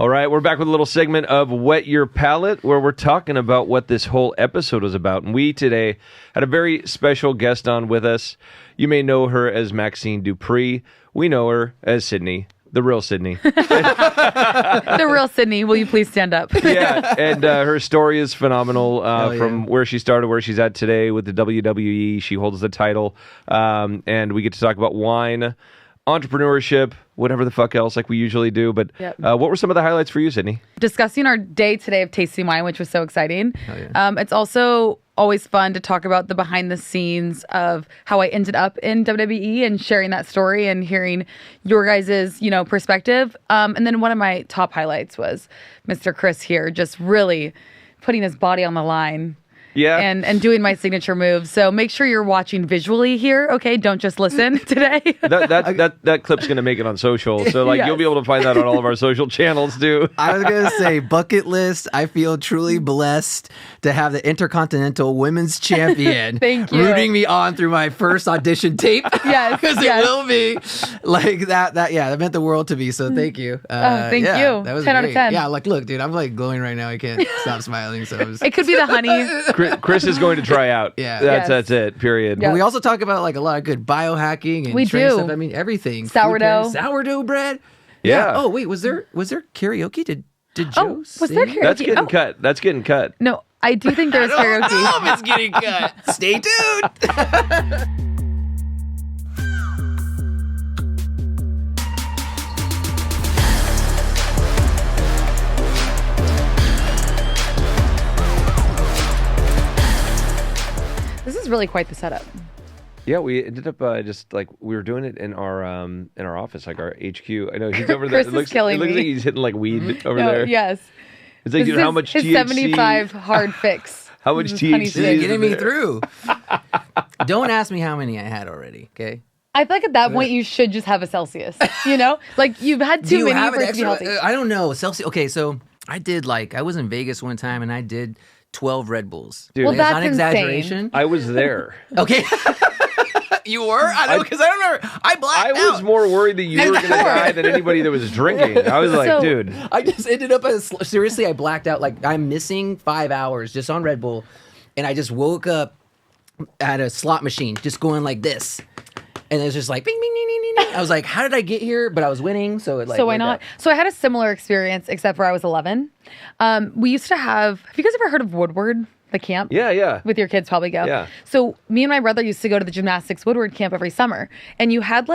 All right, we're back with a little segment of Wet Your Palate, where we're talking about what this whole episode was about. And we today had a very special guest on with us. You may know her as Maxxine Dupri. We know her as Sydney, the real Sydney. The real Sydney, will you please stand up? Yeah, and her story is phenomenal from where she started, where she's at today with the WWE. She holds the title, and we get to talk about wine, entrepreneurship, whatever the fuck else like we usually do. But what were some of the highlights for you, Sydney? Discussing our day today of tasting wine, which was so exciting. Oh, yeah. It's also always fun to talk about the behind the scenes of how I ended up in WWE and sharing that story and hearing your guys' perspective. And then one of my top highlights was Mr. Chris here just really putting his body on the line. Yeah. And doing my signature moves. So make sure you're watching visually here, okay? Don't just listen today. that clip's going to make it on social. So you'll be able to find that on all of our social channels too. I was going to say bucket list. I feel truly blessed to have the Intercontinental Women's Champion Thank you. rooting me on through my first audition tape. Yes. Because it will be like that. That meant the world to me. So thank you. Thank you. That was 10 great. out of 10. Yeah, look, dude, I'm like glowing right now. I can't stop smiling. So It could be the honey. Chris is going to try out. Yeah. That's it. Period. Yeah. But we also talk about like a lot of good biohacking and We training do. stuff. I mean, everything. Sourdough. Sourdough bread. Yeah. Oh wait, was there karaoke? Did Joe was sing? there karaoke? That's getting cut. That's getting cut. No, I do think there's karaoke. I don't know if it's getting cut. Stay tuned. This is really quite the setup. Yeah, we ended up we were doing it in our office, like our HQ. I know he's over there. Chris is killing it looks me. like he's hitting like weed over No, there. yes. It's like, This dude, how is much his THC? 75 hard fix. How much This is honey THC? shit. You're is getting me there? through. Don't ask me how many I had already, okay? I feel like at that point you should just have a Celsius. Like you've had Do too you many have for an it to be extra? healthy. I don't know. Celsius. Okay, so I did I was in Vegas one time and I did 12 Red Bulls. Dude, Well, It's not that's exaggeration. I was there. Okay. You were? I know, because I don't remember. I blacked I out. was more worried that you were going to die than anybody that was drinking. I was like, So- dude. I just ended up seriously, I blacked out. Like, I'm missing 5 hours just on Red Bull. And I just woke up at a slot machine, just going like this. And it was just like, bing, bing, ding, ding, ding. I was like, how did I get here? But I was winning, so it So why worked not? out. So I had a similar experience, except for I was 11. We used to have you guys ever heard of Woodward, the camp? Yeah. With your kids probably go. Yeah. So me and my brother used to go to the gymnastics Woodward camp every summer. And you had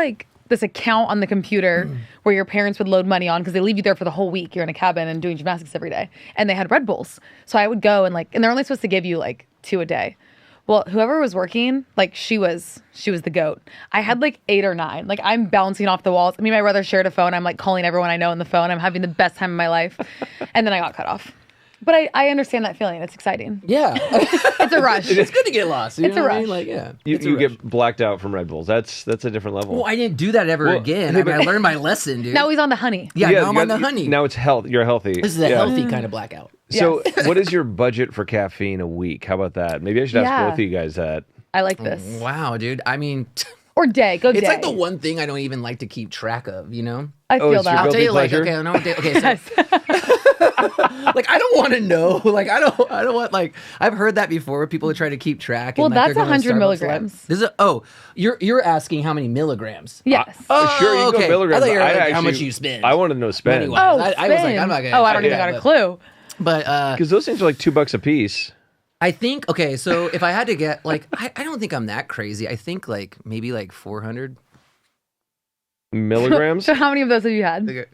this account on the computer where your parents would load money on because they leave you there for the whole week. You're in a cabin and doing gymnastics every day. And they had Red Bulls. So I would go and they're only supposed to give you 2 a day. Well, whoever was working, she was the GOAT. I had 8 or 9. I'm bouncing off the walls. Me and my brother shared a phone. I'm calling everyone I know on the phone. I'm having the best time of my life. And then I got cut off. But I understand that feeling. It's exciting. Yeah. It's a rush. It's good to get lost. You It's know a what I mean? rush. Yeah. You get blacked out from Red Bulls. That's a different level. Well, I didn't do that ever again. I learned my lesson, dude. Now he's on the honey. yeah, now I'm you on the got- honey. Now it's health. You're healthy. This is a healthy kind of blackout. So what is your budget for caffeine a week? How about that? Maybe I should ask Yeah. both of you guys that. I like this. Wow, dude. I mean, Or day. Go day. it's like the one thing I don't even like to keep track of, you know? I Oh, feel it's your that. I'll tell you, pleasure? okay, no, okay, so, I don't want to know. I don't want, I've heard that before. People try to keep track. Well, and, that's they're going to 100 Starbucks milligrams. This is you're asking how many milligrams? Yes. Sure, you can okay. go milligrams. I thought you were I'd like, how actually- much you spend. I want to know spend. Money-wise. Oh, I was like, spin. I'm not gonna Oh, I try don't even that, got a but- clue. But Because those things are like $2 a piece. I think, okay, so if I had to get, I don't think I'm that crazy. I think maybe 400. Milligrams? So how many of those have you had?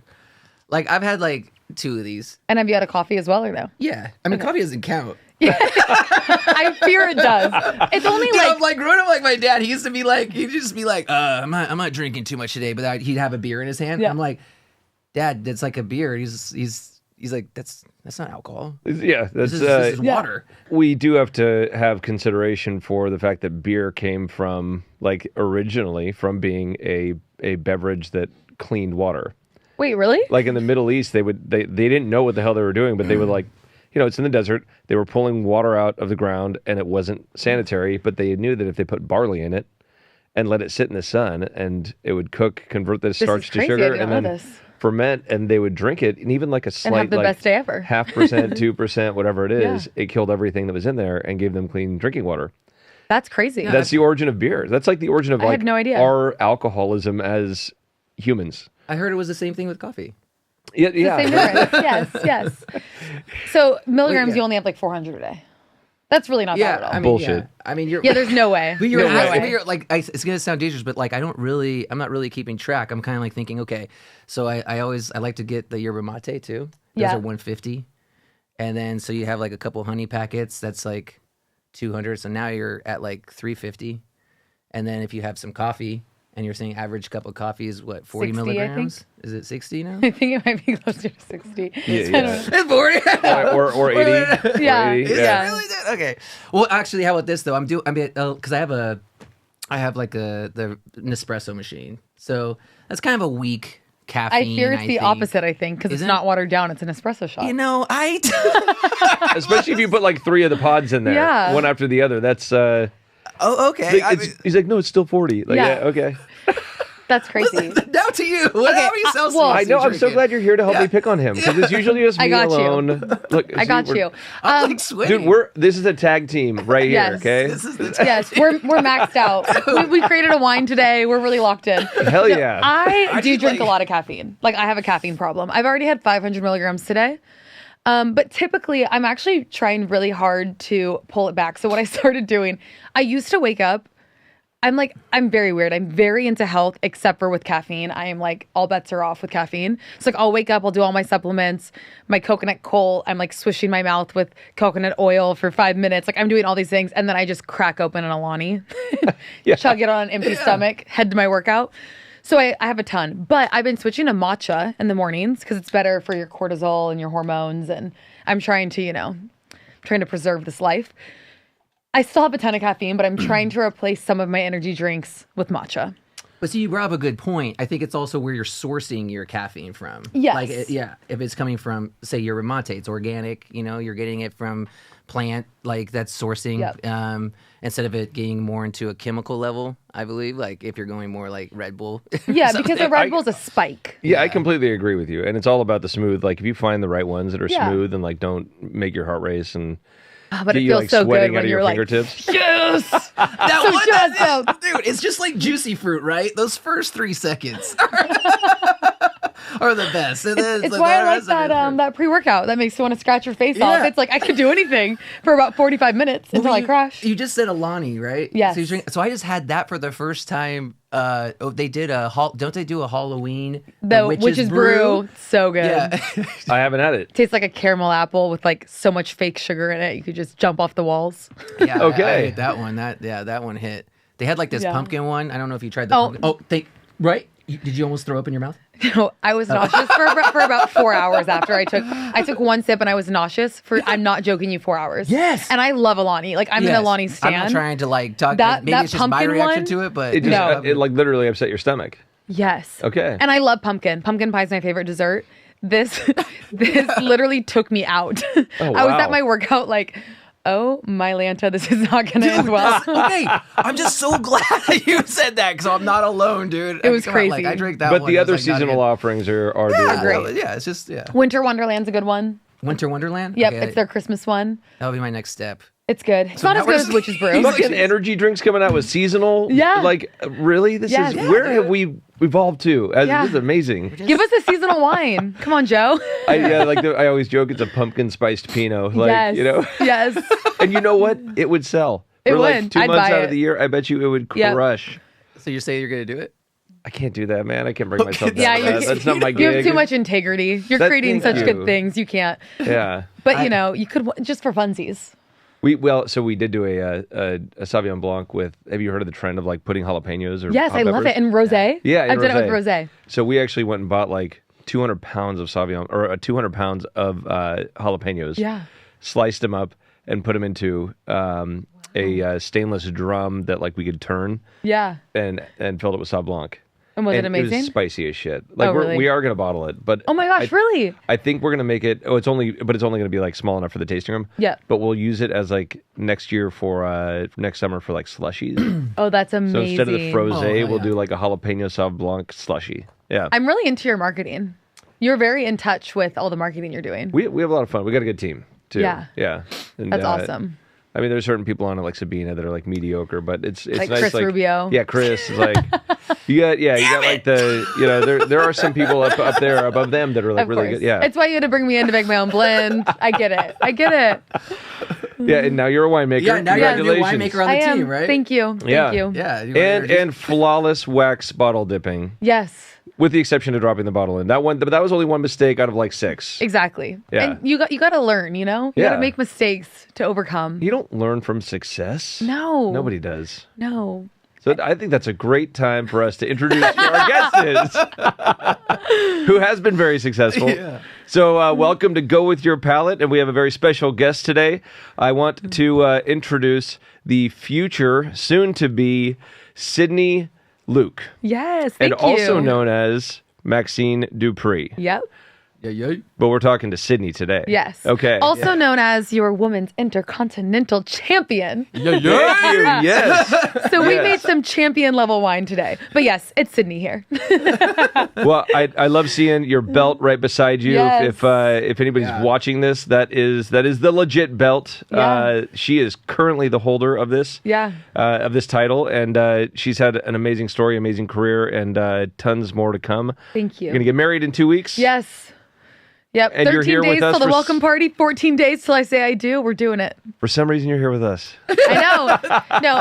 I've had 2 of these. And have you had a coffee as well or no? Yeah. I mean, coffee doesn't count. I fear it does. It's only Dude, I'm growing up my dad. He used to be he'd just be I'm not drinking too much today, but he'd have a beer in his hand. Yeah. I'm like, Dad, that's like a beer. He's like, that's not alcohol. Yeah, that's This is water. We do have to have consideration for the fact that beer came from originally from being a beverage that cleaned water. Wait, really? In the Middle East, they didn't know what the hell they were doing, but they would it's in the desert. They were pulling water out of the ground, and it wasn't sanitary. But they knew that if they put barley in it and let it sit in the sun, and it would cook, convert the starch is to crazy. I sugar, didn't and know then this. ferment, and they would drink it, and even like a slight, and have the best day ever. 0.5%, 2%, whatever it is, it killed everything that was in there and gave them clean drinking water. That's crazy. That's the origin of beer. That's like the origin of I had no idea. Our alcoholism as humans. I heard it was the same thing with coffee. Yeah. Same difference. Yes. So milligrams, you only have like 400 a day. That's really not bad at all. I mean, bullshit. I mean, you're. Yeah, there's no way. But you're, No way. but you're like, it's gonna sound dangerous, but like, I'm not really keeping track. I'm kind of like thinking, okay, so I like to get the yerba mate too. Those are 150, and then so you have like a couple honey packets. That's like 200. So now you're at like 350, and then if you have some coffee. And you're saying average cup of coffee is what, 40 60, milligrams? Is it 60 now? I think it might be closer to 60. Yeah. It's 40. or 80. Yeah. Or 80. Is it really that? Okay. Well, actually, how about this though? Because I have like the Nespresso machine, so that's kind of a weak caffeine. I fear it's the opposite. I think because it's not watered down. It's an espresso shot. You know, Especially if you put like 3 of the pods in there, one after the other. That's oh, okay. he's like, no, it's still 40. Like, yeah okay. That's crazy. Now to you. Whatever you sell. I know. I'm so glad you're here to help me pick on him because it's usually just me alone. Look, I got you. I'm like sweating. Dude, this is a tag team right here. Okay. This is the Yes, we're maxed out. We created a wine today. We're really locked in. Hell yeah. I do drink a lot of caffeine. Like I have a caffeine problem. I've already had 500 milligrams today. But typically, I'm actually trying really hard to pull it back. So what I started doing, I used to wake up. I'm very weird. I'm very into health, except for with caffeine. I am like, all bets are off with caffeine. So like, I'll wake up, I'll do all my supplements, my coconut coal. I'm like swishing my mouth with coconut oil for 5 minutes. Like I'm doing all these things. And then I just crack open an Alani, chug it on an empty stomach, head to my workout. So I have a ton, but I've been switching to matcha in the mornings because it's better for your cortisol and your hormones. And I'm trying to preserve this life. I still have a ton of caffeine, but I'm trying to replace some of my energy drinks with matcha. But see, you brought up a good point. I think it's also where you're sourcing your caffeine from. Yes. Like, if it's coming from, say, yerba mate, it's organic. You know, you're getting it from plant, like that's sourcing. Yep. Instead of it getting more into a chemical level, I believe. Like if you're going more like Red Bull. Yeah, because the Red Bull's a spike. Yeah, I completely agree with you. And it's all about the smooth. Like if you find the right ones that are smooth and like don't make your heart race and but it feels like so sweating good out when of you're your like, fingertips. yes! Dude, it's just like juicy fruit, right? Those first 3 seconds are the best. It's why I like that pre-workout. That makes you want to scratch your face off. It's like I could do anything for about 45 minutes until I crash. You just said Alani, right? Yes. So I just had that for the first time. They did don't they do a Halloween? The Witch's Brew. So good. Yeah. I haven't had it. Tastes like a caramel apple with like so much fake sugar in it. You could just jump off the walls. Yeah. Okay. I hit that one. That one hit. They had like this pumpkin one. I don't know if you tried the pumpkin. Oh, right? Did you almost throw up in your mouth? No, I was nauseous for about 4 hours after I took one sip and I was nauseous for, I'm not joking you, 4 hours. Yes. And I love Alani. Like I'm an Alani stan. I'm not trying to like talk. That maybe it's just my reaction one, to it, but It like literally upset your stomach. Yes. Okay. And I love pumpkin. Pumpkin pie is my favorite dessert. This literally took me out. Oh, I was wow. at my workout like, oh my Lanta, this is not going to end well. Okay, I'm just so glad that you said that because I'm not alone, dude. It was Come on, crazy. like, I drink that But one. the It was, other like, not seasonal good. offerings are doing great. Yeah, it's just Winter Wonderland's a good one. Winter Wonderland. Yep, Okay, it's their Christmas one. that'll be my next step. It's good. It's not now as good we're as just- Witch's Brew. Fucking energy drinks coming out with seasonal. Yeah. Like really, this Yes. is Yeah, where have we evolved to? Yeah. This is amazing. Give us a seasonal wine. Come on, Joe. I always joke it's a pumpkin spiced Pinot. Like yes. you know. Yes. And you know what? It would sell. It For like would. 2 I'd months buy out it. of the year, I bet you it would Yep. crush. So you're saying you're gonna do it? I can't do that, man. I can't bring myself down. Yeah, to that. That's not my gig. You have too much integrity. You're creating thank such you. good things. You can't. Yeah. But you could just for funsies. We did do a Sauvignon Blanc with. Have you heard of the trend of like putting jalapenos or? Yes, hot I love peppers? it. And rosé. Yeah, I've done it with rosé. So we actually went and bought like 200 pounds of Sauvignon or 200 pounds of jalapenos. Yeah. Sliced them up and put them into a stainless drum that like we could turn. Yeah. And filled it with Sauv Blanc. And was it It amazing? was spicy as shit. Like really? we are gonna bottle it, but Oh my gosh, really? I think we're gonna make it. It's only gonna be like small enough for the tasting room. Yeah. But we'll use it as like next year for next summer for like slushies. Oh, that's So amazing. instead of the frosé, Oh, yeah. we'll do like a jalapeno Sauv Blanc slushie. Yeah. I'm really into your marketing. You're very in touch with all the marketing you're doing. We have a lot of fun. We got a good team too. Yeah. And, that's awesome. I mean, there's certain people on it like Sabina that are like mediocre, but it's like nice. Chris Rubio. Yeah, Chris is like you got like there are some people up there above them that are like really good. Yeah, it's why you had to bring me in to make my own blend. I get it. Yeah, and now you're a winemaker. Yeah, now you're a new Congratulations. winemaker on the team, right? Thank you. Yeah. Thank you. Yeah. And flawless wax bottle dipping. Yes. With the exception of dropping the bottle in. That was only one mistake out of like 6. Exactly. Yeah. And you got to learn, you got to make mistakes to overcome. You don't learn from success. No. Nobody does. No. So I think that's a great time for us to introduce who our guest is, who has been very successful. Yeah. So welcome to Go With Your Palate, and we have a very special guest today. I want to introduce the future, soon-to-be, Sydney Luke. Yes, and thank you. also known as Maxxine Dupri. Yep. Yeah. But we're talking to Sydney today. Yes. Okay. Also known as your women's Intercontinental champion. Thank you. Yes. So we made some champion level wine today. But yes, it's Sydney here. Well, I love seeing your belt right beside you. Yes. If anybody's watching this, that is the legit belt. Yeah. She is currently the holder of this. Yeah. Of this title, and she's had an amazing story, amazing career, and tons more to come. Thank you. You're gonna get married in 2 weeks. Yes. Yep. And 13 you're here days with us till the for welcome party, 14 days till I say I do. We're doing it. For some reason, you're here with us. I know. No,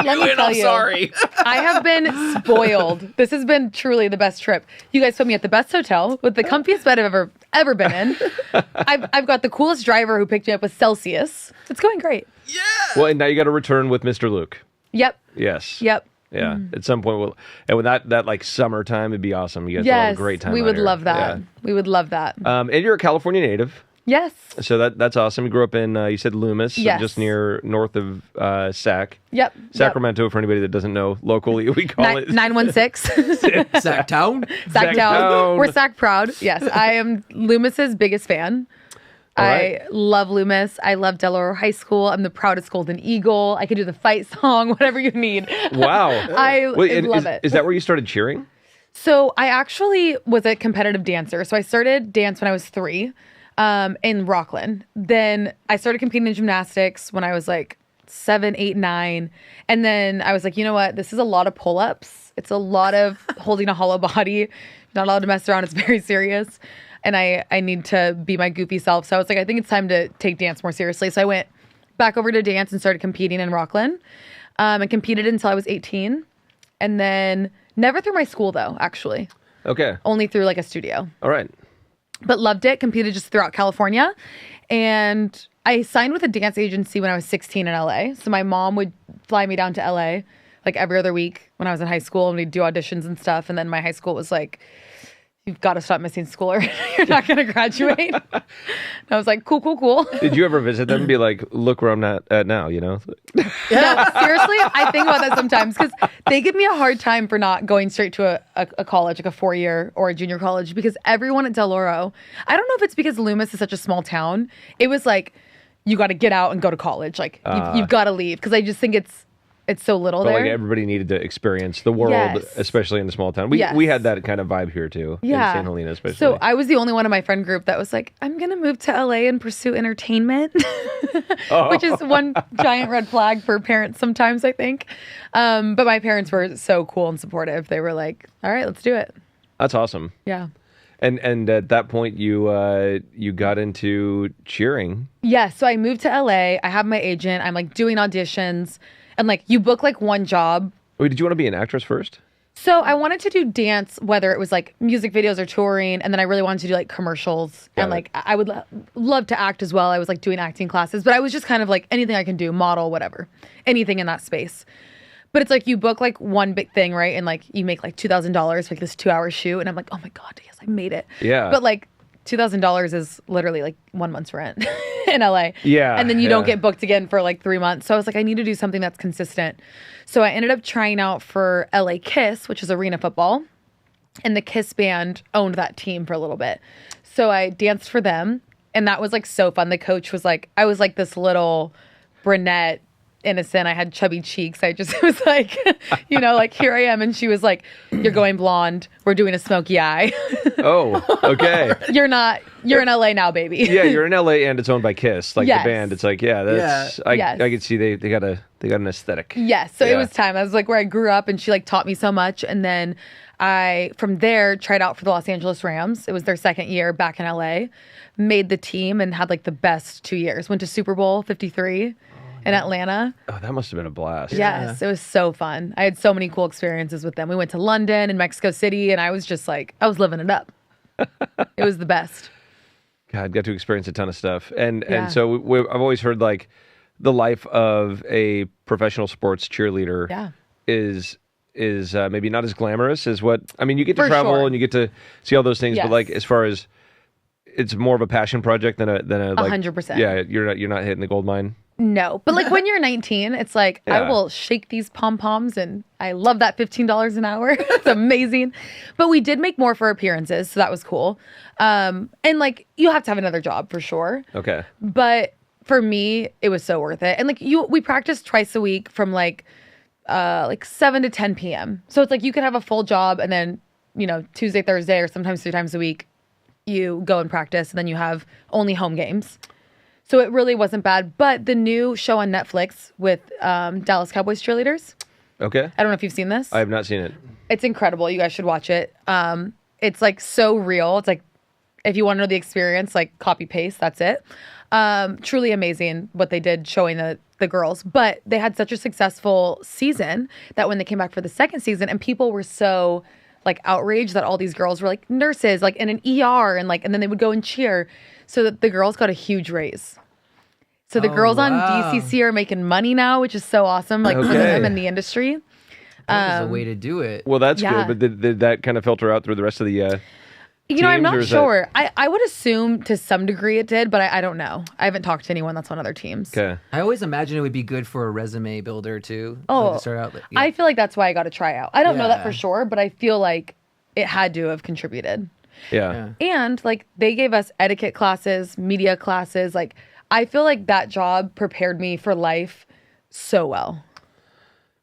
let me tell you. Sorry. I have been spoiled. This has been truly the best trip. You guys put me at the best hotel with the comfiest bed I've ever been in. I've got the coolest driver who picked me up with Celsius. It's going great. Yeah. Well, and now you got to return with Mr. Luke. Yep. Yes. Yep. Yeah. At some point, and when that like summertime, it'd be awesome. You guys will have a great time. We would love that. Yeah. We would love that. And you're a California native. Yes. So that's awesome. You grew up in, you said Loomis, Yes. just north of Sac. Yep. Sacramento, for anybody that doesn't know, locally we call it 916. Sacktown. Sacktown. We're Sac proud. Yes, I am Loomis's biggest fan. Right. I love Loomis. I love Delaware High School. I'm the proudest Golden Eagle. I can do the fight song, whatever you need. Wow. I love it. Is that where you started cheering? So I actually was a competitive dancer. So I started dance when I was 3 in Rockland. Then I started competing in gymnastics when I was like 7, 8, 9. And then I was like, you know what? This is a lot of pull-ups. It's a lot of holding a hollow body. You're not allowed to mess around. It's very serious. And I need to be my goofy self. So I was like, I think it's time to take dance more seriously. So I went back over to dance and started competing in Rockland. And competed until I was 18. And then never through my school, though, actually. Okay. Only through like a studio. All right. But loved it. Competed just throughout California. And I signed with a dance agency when I was 16 in LA. So my mom would fly me down to LA like every other week when I was in high school. And we'd do auditions and stuff. And then my high school was like, you've got to stop missing school or you're not going to graduate. And I was like, cool. Did you ever visit them and be like, look where I'm at now, you know? No, seriously, I think about that sometimes because they give me a hard time for not going straight to a college, like a 4-year or a junior college, because everyone at Del Oro, I don't know if it's because Loomis is such a small town. It was like, you got to get out and go to college. Like, you've got to leave because I just think it's so little but there. Like everybody needed to experience the world, Yes. especially in the small town. We had that kind of vibe here too. Yeah. In St. Helena, especially. So I was the only one in my friend group that was like, I'm going to move to LA and pursue entertainment, which is one giant red flag for parents sometimes, I think. But my parents were so cool and supportive. They were like, all right, let's do it. That's awesome. Yeah. And at that point, you got into cheering. Yeah. So I moved to LA. I have my agent. I'm like doing auditions. And like you book like one job. Wait, did you want to be an actress first? So I wanted to do dance, whether it was like music videos or touring. And then I really wanted to do like commercials. Got and it. like I would love to act as well. I was like doing acting classes, but I was just kind of like anything I can do, model, whatever, anything in that space. But it's like you book like one big thing, right? And like you make like $2,000 for like this 2-hour shoot. And I'm like, oh my God, yes, I made it. Yeah. But like $2,000 is literally like 1 month's rent in LA. Yeah. And then you don't get booked again for like 3 months. So I was like, I need to do something that's consistent. So I ended up trying out for LA Kiss, which is arena football. And the Kiss band owned that team for a little bit. So I danced for them. And that was like so fun. The coach was like, I was like this little brunette, innocent. I had chubby cheeks. I just was like, like here I am. And she was like, you're going blonde. We're doing a smoky eye. Oh, okay. You're in LA now, baby. Yeah, you're in LA and it's owned by Kiss. Like Yes. the band. It's like, that's Yes. I could see they got an aesthetic. Yes. So Yeah. it was time. I was like where I grew up and she like taught me so much. And then I, from there, tried out for the Los Angeles Rams. It was their second year back in LA. Made the team and had like the best 2 years. Went to Super Bowl 53 in Atlanta. Oh, that must have been a blast. Yes, it was so fun. I had so many cool experiences with them. We went to London and Mexico City, and I was just like, I was living it up. It was the best. God, got to experience a ton of stuff. And Yeah. so I've always heard like the life of a professional sports cheerleader Yeah. is maybe not as glamorous as what, I mean, you get to For travel sure. and you get to see all those things, Yes. but like as far as it's more of a passion project than a like 100%. Yeah, you're not hitting the gold mine. No, but like when you're 19, it's like Yeah. I will shake these pom poms, and I love that $15 an hour. It's amazing. But we did make more for appearances, so that was cool. And like you have to have another job for sure. Okay. But for me, it was so worth it. And like we practiced twice a week from like 7 to 10 p.m. So it's like you could have a full job, and then Tuesday, Thursday, or sometimes 3 times a week, you go and practice, and then you have only home games. So it really wasn't bad. But the new show on Netflix with Dallas Cowboys cheerleaders, Okay. I don't know if you've seen this. I have not seen it. It's incredible. You guys should watch it. It's like so real. It's like if you want to know the experience, like copy paste, that's it. Truly amazing what they did showing the girls. But they had such a successful season that when they came back for the second season, and people were so like outraged that all these girls were like nurses, like in an ER, and then they would go and cheer. So that the girls got a huge raise. So the girls on DCC are making money now, which is so awesome. Like for Okay. them in the industry. That was a way to do it. Well, that's Yeah. good, but did that kind of filter out through the rest of the I'm teams, not or is sure. I would assume to some degree it did, but I don't know. I haven't talked to anyone that's on other teams. Okay. I always imagine it would be good for a resume builder too. Oh, to start out. I feel like that's why I got to try out. I don't know that Yeah. for sure, but I feel like it had to have contributed. Yeah. And like they gave us etiquette classes, media classes. Like I feel like that job prepared me for life so well.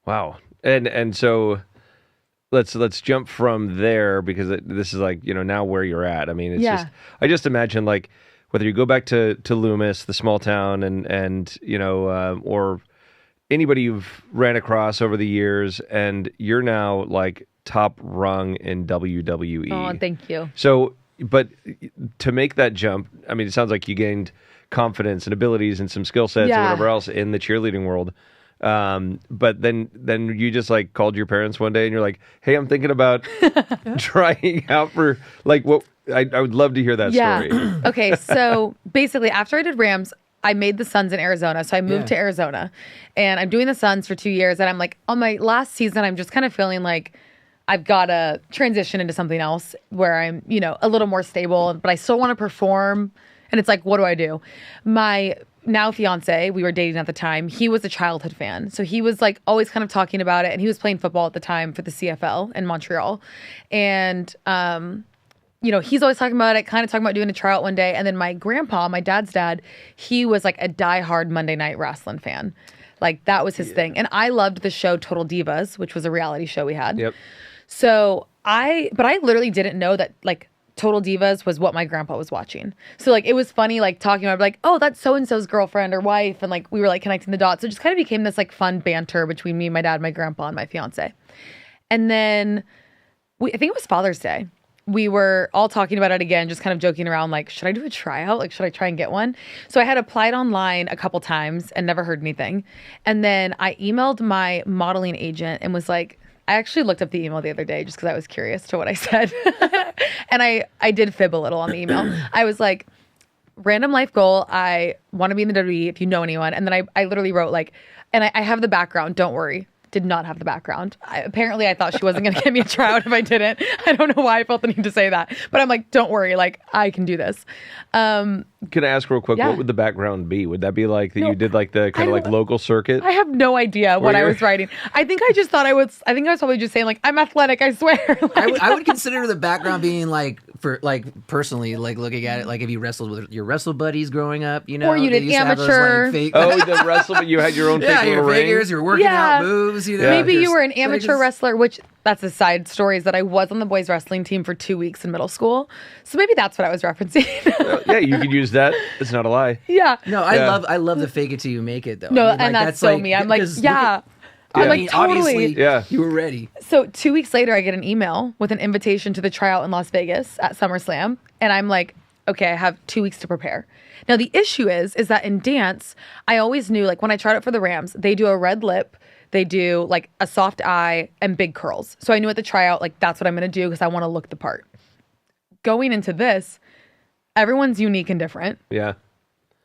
Wow. And so let's jump from there, because this is like, now where you're at. I mean, it's Yeah. I just imagine like whether you go back to Loomis, the small town, and or anybody you've ran across over the years, and you're now like top rung in WWE. Oh, thank you. So, but to make that jump, I mean, it sounds like you gained confidence and abilities and some skill sets or Yeah. whatever else in the cheerleading world. But then you just like called your parents one day and you're like, "Hey, I'm thinking about trying out for like what." I would love to hear that story. Okay, so basically, after I did Rams, I made the Suns in Arizona. So I moved to Arizona, and I'm doing the Suns for 2 years. And I'm like, on my last season, I'm just kind of feeling like I've got to transition into something else where I'm, a little more stable, but I still want to perform. And it's like, what do I do? My now fiance, we were dating at the time, he was a childhood fan. So he was like always kind of talking about it. And he was playing football at the time for the CFL in Montreal. And, he's always talking about it, kind of talking about doing a tryout one day. And then my grandpa, my dad's dad, he was like a diehard Monday Night Wrestling fan. Like that was his thing. And I loved the show Total Divas, which was a reality show we had. Yep. So I literally didn't know that like Total Divas was what my grandpa was watching. So like it was funny like talking about like, oh, that's so-and-so's girlfriend or wife. And like we were like connecting the dots. So it just kind of became this like fun banter between me, my dad, my grandpa, and my fiance. And then I think it was Father's Day. We were all talking about it again, just kind of joking around, like, should I do a tryout? Like, should I try and get one? So I had applied online a couple times and never heard anything. And then I emailed my modeling agent and was like, I actually looked up the email the other day just because I was curious to what I said. And I did fib a little on the email. I was like, random life goal. I want to be in the WWE if you know anyone. And then I literally wrote like, and I have the background, don't worry. Did not have the background. Apparently, I thought she wasn't going to give me a tryout if I didn't. I don't know why I felt the need to say that. But I'm like, don't worry. Like, I can do this. Can I ask real quick, Yeah. what would the background be? Would that be like that you did like the kind of like local circuit? I have no idea what I was writing. I think I just thought I was probably just saying like, I'm athletic, I swear. Like, I would consider the background being like for like personally, like looking at it, like if you wrestled with your wrestle buddies growing up, you know, or you did amateur. Fake... Oh, the wrestle, but you had your own fake little your ring. figures, you're working out moves. You know, maybe you were an amateur wrestler, which that's a side story. Is that I was on the boys wrestling team for 2 weeks in middle school, so maybe that's what I was referencing. Yeah, you could use that. It's not a lie. Yeah. No, I love the fake it till you make it though. No, I mean, and that's so like, me. I'm like, yeah. I'm like, totally. Obviously, you were ready. So 2 weeks later, I get an email with an invitation to the tryout in Las Vegas at SummerSlam. And I'm like, okay, I have 2 weeks to prepare. Now, the issue is that in dance, I always knew, like when I tried out for the Rams, they do a red lip, they do like a soft eye and big curls. So I knew at the tryout, like that's what I'm going to do because I want to look the part. Going into this, everyone's unique and different. Yeah.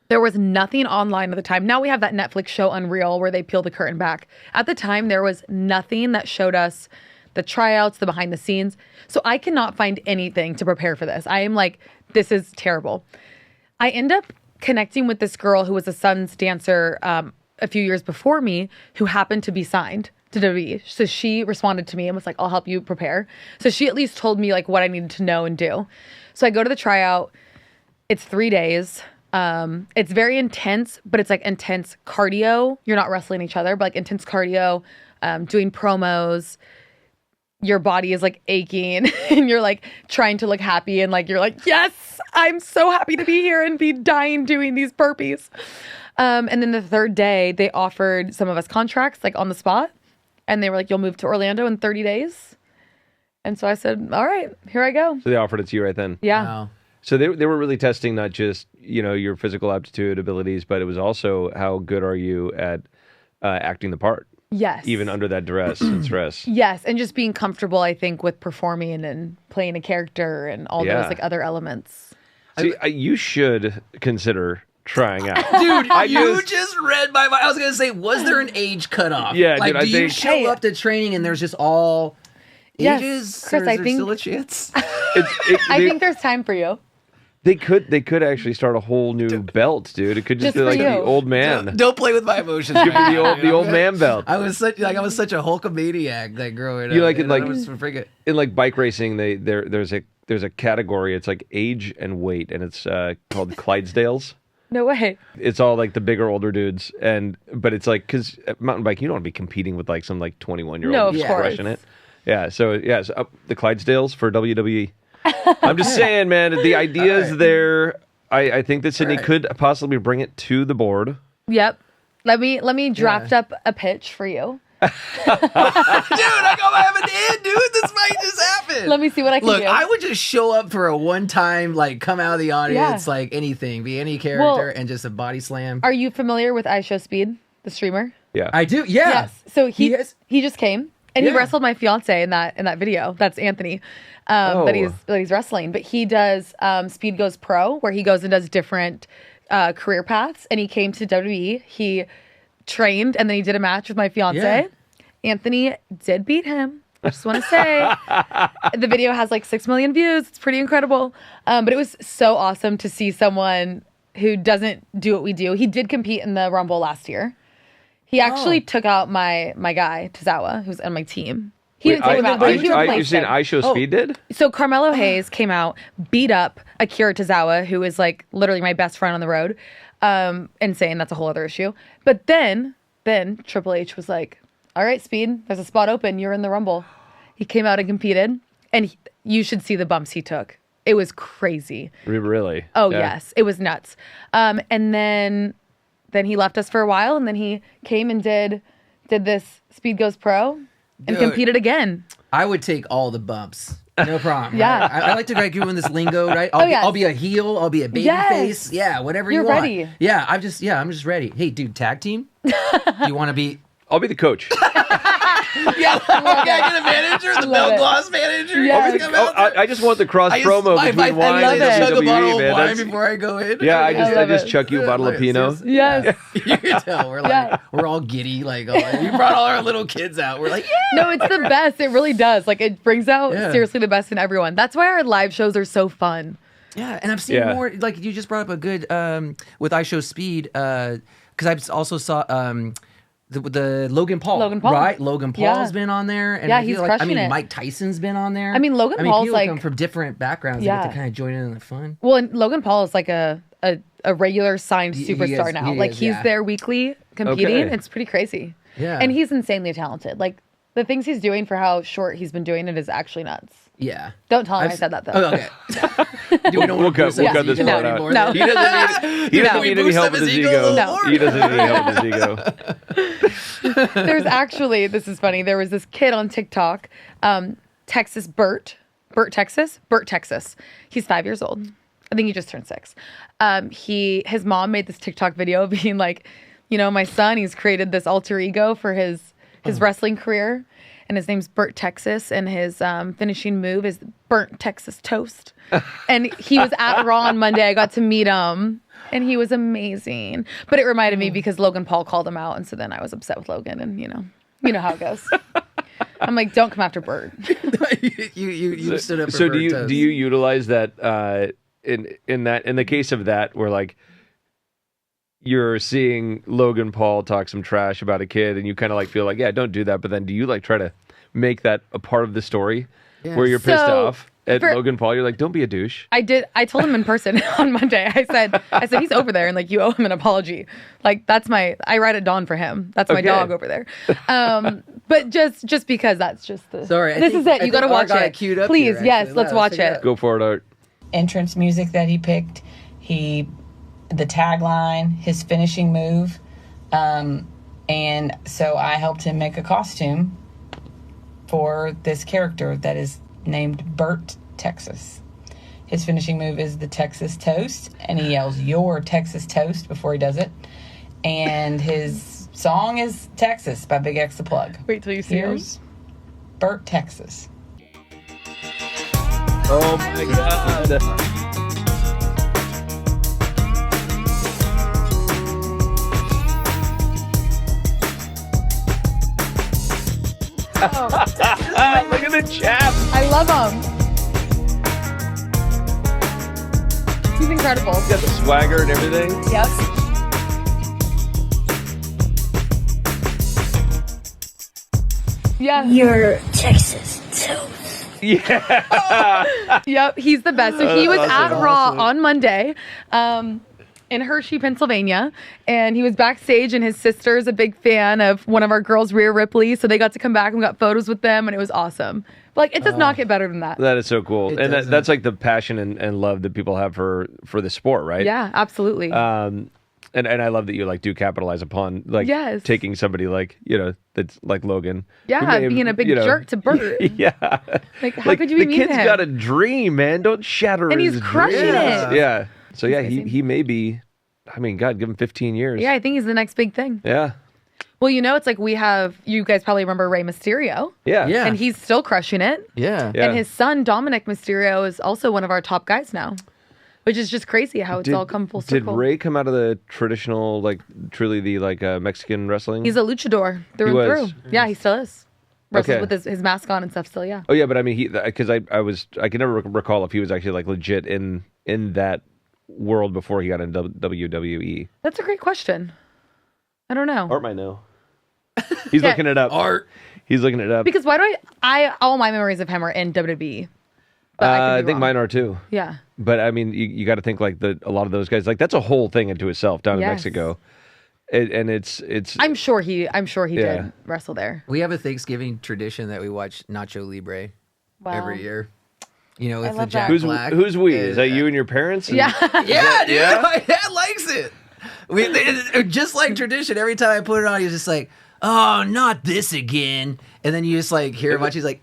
There was nothing online at the time. Now we have that Netflix show Unreal where they peel the curtain back. At the time, there was nothing that showed us the tryouts, the behind the scenes. So I cannot find anything to prepare for this. I am like, this is terrible. I end up connecting with this girl who was a Suns dancer a few years before me who happened to be signed to WWE. So she responded to me and was like, I'll help you prepare. So she at least told me like what I needed to know and do. So I go to the tryout. It's 3 days. It's very intense, but it's like intense cardio. You're not wrestling each other, but like intense cardio, doing promos. Your body is like aching and you're like trying to look happy and like, you're like, yes, I'm so happy to be here and be dying doing these burpees. And then the third day they offered some of us contracts like on the spot and they were like, you'll move to Orlando in 30 days. And so I said, all right, here I go. So they offered it to you right then. Yeah. Wow. So they were really testing not just, you know, your physical aptitude abilities, but it was also how good are you at acting the part. Yes. Even under that duress and stress. Yes. And just being comfortable, I think, with performing and playing a character and all those like other elements. See, you should consider trying out. Dude, you just read my mind. I was going to say, was there an age cutoff? Yeah, like, dude, do you show up to training and there's just all ages? Chris, or is I there think still a chance? I think there's time for you. They could actually start a whole new belt, dude. It could just be like you. the old man. Don't play with my emotions. Give me the old man belt. I was such a Hulkamaniac like growing up. You like it like in like bike racing. There's a category. It's like age and weight, and it's called Clydesdales. No way. It's all like the bigger, older dudes, but it's like because mountain bike, you don't want to be competing with like some like 21-year-old no, of who's course. crushing it. Yeah, so the Clydesdales for WWE. I'm just saying, man, the idea is there. I think that Sydney could possibly bring it to the board. Yep. Let me draft up a pitch for you. Dude, I go have an in, dude. This might just happen. Let me see what I can do. Look, I would just show up for a one-time, like, come out of the audience, like anything, be any character, and just a body slam. Are you familiar with IShowSpeed, the streamer? Yeah, I do. Yeah. Yes. So he just came and he wrestled my fiance in that video. That's Anthony. That he's wrestling, but he does Speed Goes Pro, where he goes and does different career paths. And he came to WWE. He trained, and then he did a match with my fiance. Yeah. Anthony did beat him. I just want to say the video has like 6 million views. It's pretty incredible. But it was so awesome to see someone who doesn't do what we do. He did compete in the Rumble last year. He actually took out my guy, Tozawa, who's on my team. He didn't take him out. You're saying IShowSpeed did? So Carmelo Hayes came out, beat up Akira Tozawa, who is like literally my best friend on the road, and saying that's a whole other issue. But then Triple H was like, all right, Speed, there's a spot open. You're in the Rumble. He came out and competed, and you should see the bumps he took. It was crazy. Really? Oh, yes. It was nuts. And then he left us for a while, and then he came and did this Speed Goes Pro and competed again. I would take all the bumps. No problem. Yeah. Right? I like to like doing this lingo, right? I'll be a heel. I'll be a baby face. Yeah, whatever you want. You're ready. Yeah, I'm just ready. Hey, dude, tag team? Do you want to be... I'll be the coach. Yeah, I get a manager, the Bell Gloss manager. Yes. I just want the cross promo between wine and chug a bottle WWE, of wine before I go in. Yeah, I just chuck you a bottle of Pinot. Yes. You can tell we're all giddy. Like, we brought all our little kids out. We're like, yeah. No, it's the best. It really does. Like, it brings out seriously the best in everyone. That's why our live shows are so fun. Yeah, and I've seen more. Like, you just brought up a good with IShowSpeed because I also saw the Logan Paul. Logan Paul. Right? Logan Paul's been on there. And I he's feel like, crushing it. Mike Tyson's been on there. Logan Paul's people like... come from different backgrounds. They get to kind of join in the fun. Well, and Logan Paul is like a regular signed superstar now. He's there weekly competing. Okay. It's pretty crazy. Yeah. And he's insanely talented. Like, the things he's doing for how short he's been doing it is actually nuts. Yeah. Don't tell him I said that, though. Oh, okay. We'll cut this part out. No. He doesn't need any help with his ego. No. He doesn't need any help with his ego. There's actually, this is funny, there was this kid on TikTok, Texas Bert Texas. He's 5 years old. I think he just turned 6. His mom made this TikTok video being like, my son, he's created this alter ego for his wrestling career. And his name's Bert Texas, and his finishing move is Burnt Texas Toast. And he was at Raw on Monday. I got to meet him, and he was amazing. But it reminded me because Logan Paul called him out, and so then I was upset with Logan, and you know how it goes. I'm like, don't come after Bert. you stood up for so Bert do you utilize that in the case of that where like you're seeing Logan Paul talk some trash about a kid and you kind of like feel like, yeah, don't do that. But then do you like try to make that a part of the story where you're pissed off at Logan Paul? You're like, don't be a douche. I did. I told him in person on Monday. I said, he's over there and like, you owe him an apology. Like I ride at dawn for him. That's my dog over there. But just because that's just the, this is it. You got to watch it. Please. Here, yes. Let's watch it. Go for it, Art. Entrance music that he picked. The tagline, his finishing move. And so I helped him make a costume for this character that is named Bert Texas. His finishing move is the Texas Toast, and he yells, "Your Texas Toast," before he does it. And his song is Texas by Big X the Plug. Wait till you see Here's Bert Texas. Oh my God. Look at the chap. I love him. He's incredible. He's got the swagger and everything. Yep. Yeah. Your Texas Toast. Yeah. Yep. He's the best. So he was at Raw on Monday. In Hershey, Pennsylvania, and he was backstage, and his sister's a big fan of one of our girls, Rhea Ripley, so they got to come back and we got photos with them, and it was awesome. But like, it does not get better than that. That is so cool. And that's like the passion and love that people have for the sport, right? Yeah, absolutely. And I love that you like do capitalize upon like taking somebody like, that's like Logan. Yeah, being a big jerk to Bert. Yeah. Like, how could you be mean to him? The kid's got a dream, man. Don't shatter and his he's crushing dreams. it. Yeah. So yeah, he may be, I mean, God, give him 15 years. Yeah, I think he's the next big thing. Yeah. Well, it's like you guys probably remember Rey Mysterio. Yeah. Yeah. And he's still crushing it. Yeah. And his son, Dominic Mysterio, is also one of our top guys now. Which is just crazy how it's all come full circle. Did Rey come out of the traditional, like, truly the, like, Mexican wrestling? He's a luchador through and through. Yeah, he still is. Wrestles with his mask on and stuff still, yeah. Oh, yeah, but I mean, because I can never recall if he was actually, like, legit in that world before he got into WWE. That's a great question. I don't know. Art might know. He's looking it up. Art. He's looking it up. Because why do I all my memories of him are in WWE. But I think mine are too. Yeah. But I mean, you got to think like a lot of those guys, like that's a whole thing into itself down in Mexico. And it's. I'm sure he did wrestle there. We have a Thanksgiving tradition that we watch Nacho Libre every year. With the Jack Black. Who's we? Is that you and your parents? Yeah. Yeah, dude. Yeah? My dad likes it. Just like tradition, every time I put it on, he's just like, "Oh, not this again." And then you just like hear him watch. He's like,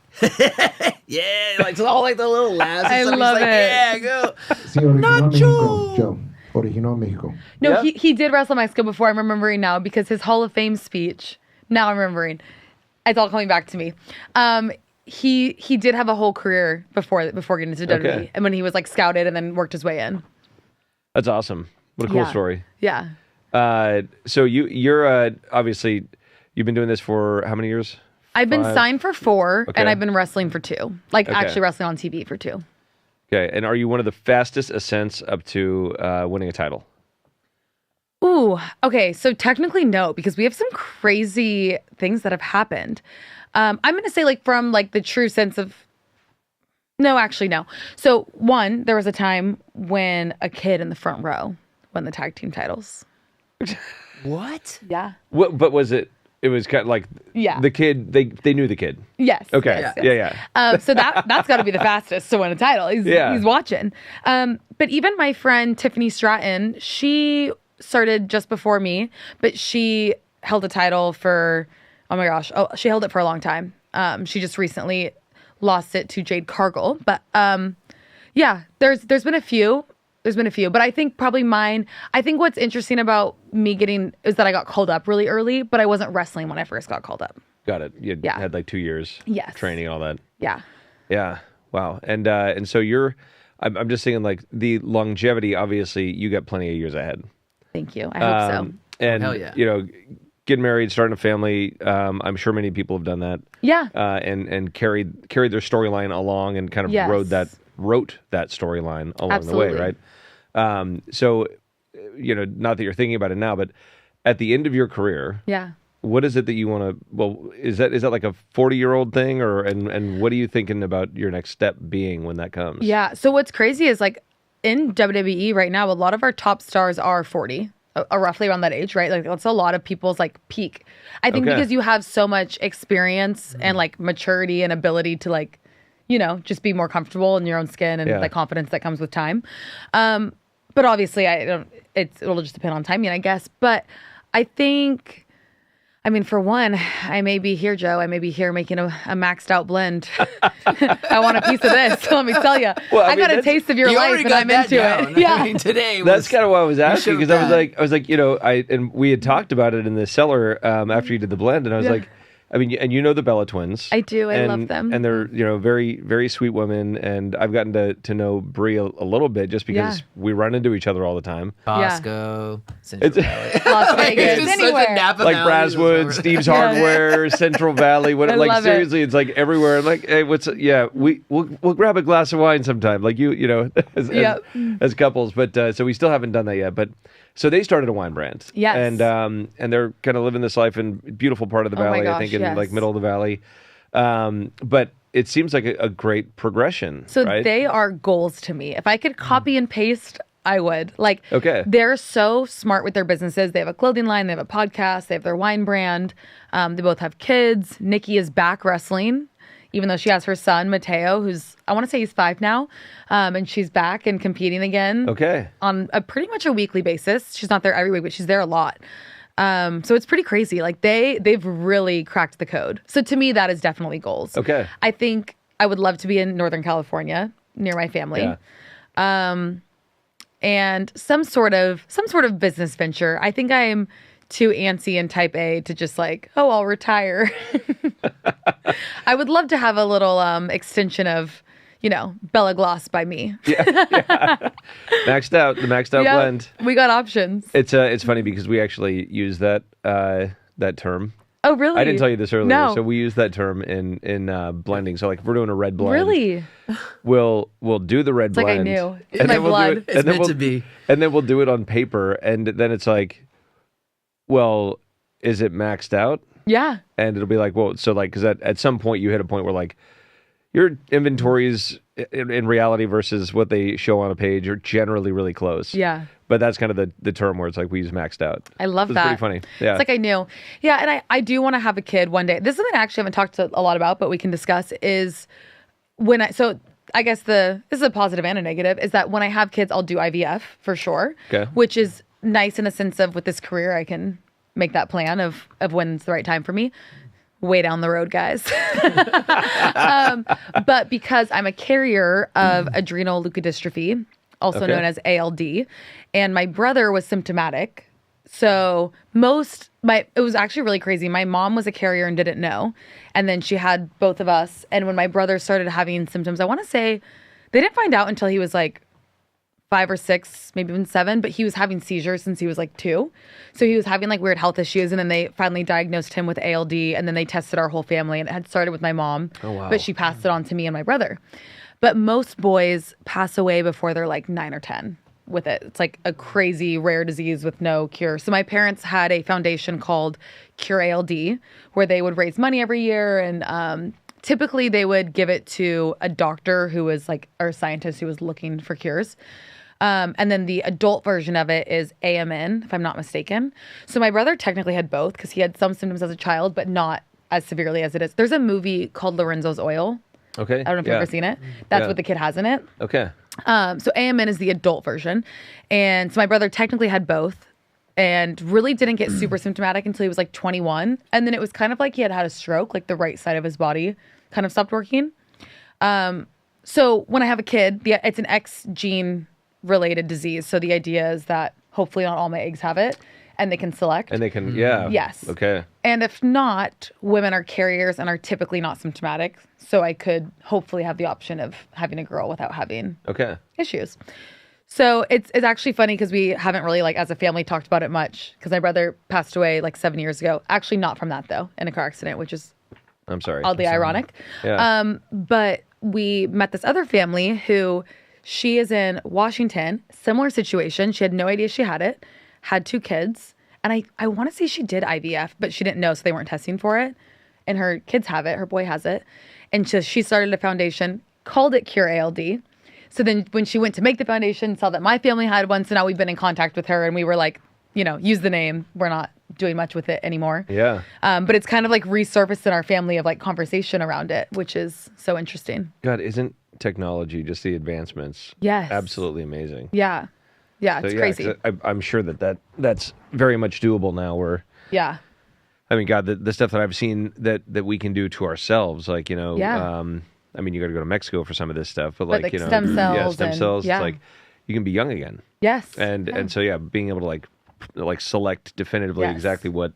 "Yeah," like all like the little laughs. I love he's like, it. Yeah, go. Sí, original Nacho. Mexico, Joe. Original Mexico. No, he did wrestle Mexico before. I'm remembering now because his Hall of Fame speech. Now I'm remembering. It's all coming back to me. He did have a whole career before getting into WWE, and when he was like scouted and then worked his way in. That's awesome. What a cool story. Yeah. So you're obviously you've been doing this for how many years? I've been signed for 4, and I've been wrestling for 2. Like actually wrestling on TV for 2. Okay, and are you one of the fastest ascents up to winning a title? Ooh, Ooh, okay. So technically no, because we have some crazy things that have happened. I'm going to say like from like the true sense of, no, actually no. So one, there was a time when a kid in the front row won the tag team titles. What? Yeah. But was it? It was kind of like the kid. They knew the kid. Yes. Okay. Yes, Yeah. So that's got to be the fastest to win a title. He's watching. But even my friend Tiffany Stratton, she started just before me, but she held a title for, oh my gosh, she held it for a long time. She just recently lost it to Jade Cargill. But yeah, there's been a few. But I think probably mine, I think what's interesting about me is that I got called up really early, but I wasn't wrestling when I first got called up. Got it. You had like 2 years training and all that. Yeah. Yeah. Wow. And so I'm just thinking like the longevity, obviously you got plenty of years ahead. Thank you. I hope so. And, hell yeah. getting married, starting a family, I'm sure many people have done that. Yeah. And carried their storyline along and kind of wrote that storyline along the way, right? So, not that you're thinking about it now, but at the end of your career, what is it that you want to? Well, is that like a 40-year-old thing, and what are you thinking about your next step being when that comes? Yeah. So what's crazy is like in WWE right now, a lot of our top stars are 40, roughly around that age, right? Like that's a lot of people's like peak. I think because you have so much experience and like maturity and ability to like, just be more comfortable in your own skin and the confidence that comes with time. But obviously it'll just depend on timing, I guess. But I think, for one, I may be here, Joe. I may be here making a maxed out blend. I want a piece of this. Let me tell you. Well, I got a taste of your life and I'm into it. Yeah. Today that's kind of why I was asking, because I was like, and we had talked about it in the cellar after you did the blend, and I was like, and the Bella twins. I do. I love them. And they're, very, very sweet women. And I've gotten to know Brie a little bit just because we run into each other all the time. Costco, Central Valley. Las Vegas, anywhere. Like Braswood, Steve's Hardware, Central Valley. Seriously, it's like everywhere. Like, hey, we'll grab a glass of wine sometime. Like as couples. But so we still haven't done that yet. But so they started a wine brand. Yes. And they're kind of living this life in a beautiful part of the valley, I think, in like middle of the valley. But it seems like a great progression. So right? They are goals to me. If I could copy and paste, I would. Like, they're so smart with their businesses. They have a clothing line, they have a podcast, they have their wine brand. They both have kids. Nikki is back wrestling, even though she has her son, Mateo, who's, I want to say he's 5 now. And she's back and competing again. On a pretty much a weekly basis. She's not there every week, but she's there a lot. So it's pretty crazy. Like they've really cracked the code. So to me, that is definitely goals. I think I would love to be in Northern California near my family. And some sort of business venture. I think I am too antsy and type A to just like, I'll retire. I would love to have a little the Bella Gloss by me. Maxed out blend. We got options. It's funny because we actually use that term. Oh, really? I didn't tell you this earlier. No. So we use that term in blending. So like if we're doing a red blend. Really? We'll do the red blend. Like I knew. It's my blood. It's meant to be. And then we'll do it on paper, and then it's like, well, is it maxed out? Yeah. And it'll be like, well, so like, because at some point you hit a point where like your inventories in reality versus what they show on a page are generally really close. Yeah. But that's kind of the term where it's like we use maxed out. I love that. It's pretty funny. Yeah. It's like I knew. Yeah, and I do want to have a kid one day. This is something I actually haven't talked a lot about, but we can discuss is so I guess this is a positive and a negative, is that when I have kids, I'll do IVF for sure. Okay. Which is nice in the sense of with this career, I can make that plan of when's the right time for me. Way down the road, guys. But because I'm a carrier of adrenal leukodystrophy, also known as ALD, and my brother was symptomatic. So it was actually really crazy. My mom was a carrier and didn't know. And then she had both of us. And when my brother started having symptoms, I want to say they didn't find out until he was like 5 or 6, maybe even 7, but he was having seizures since he was like 2. So he was having like weird health issues, and then they finally diagnosed him with ALD, and then they tested our whole family, and it had started with my mom, but she passed it on to me and my brother. But most boys pass away before they're like 9 or 10. with it. It's like a crazy rare disease with no cure. So my parents had a foundation called Cure ALD, where they would raise money every year, and typically they would give it to a doctor who was like, or a scientist who was looking for cures. And then the adult version of it is AMN, if I'm not mistaken. So my brother technically had both because he had some symptoms as a child, but not as severely as it is. There's a movie called Lorenzo's Oil. Okay. I don't know if you've ever seen it. That's what the kid has in it. Okay. So AMN is the adult version. And so my brother technically had both and really didn't get super symptomatic until he was like 21. And then it was kind of like he had a stroke, like the right side of his body kind of stopped working. So when I have a kid, it's an X gene related disease. So the idea is that hopefully not all my eggs have it and they can select. And they can, yeah. Yes. Okay. And if not, women are carriers and are typically not symptomatic. So I could hopefully have the option of having a girl without having issues. So it's actually funny because we haven't really, like, as a family talked about it much because my brother passed away like 7 years ago. Actually not from that though, in a car accident, which is oddly ironic. Yeah. But we met this other family who she is in Washington, similar situation. She had no idea she had it, had 2 kids. And I want to say she did IVF, but she didn't know, so they weren't testing for it. And her kids have it. Her boy has it. And so she started a foundation, called it Cure ALD. So then when she went to make the foundation, saw that my family had one. So now we've been in contact with her and we were like, use the name. We're not doing much with it anymore. Yeah. But it's kind of like resurfaced in our family of like conversation around it, which is so interesting. God, isn't technology, just the advancements, absolutely amazing? Yeah. Yeah, it's crazy. I'm sure that's very much doable now. I mean, God, the stuff that I've seen that we can do to ourselves, like, I mean, you got to go to Mexico for some of this stuff, but like, stem cells. Stem cells. It's like you can be young again. Yes. And so, being able to like select definitively exactly what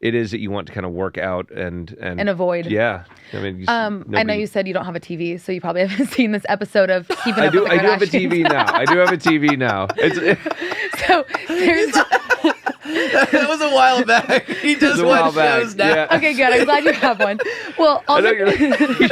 it is that you want to kind of work out and avoid. Yeah. I mean, I know you said you don't have a TV, so you probably haven't seen this episode of Keeping Up with the Kardashians. I do have a TV now. I do have a TV now. So there's... That was a while back. He does watch shows now. Yeah. Okay, good. I'm glad you have one. Well,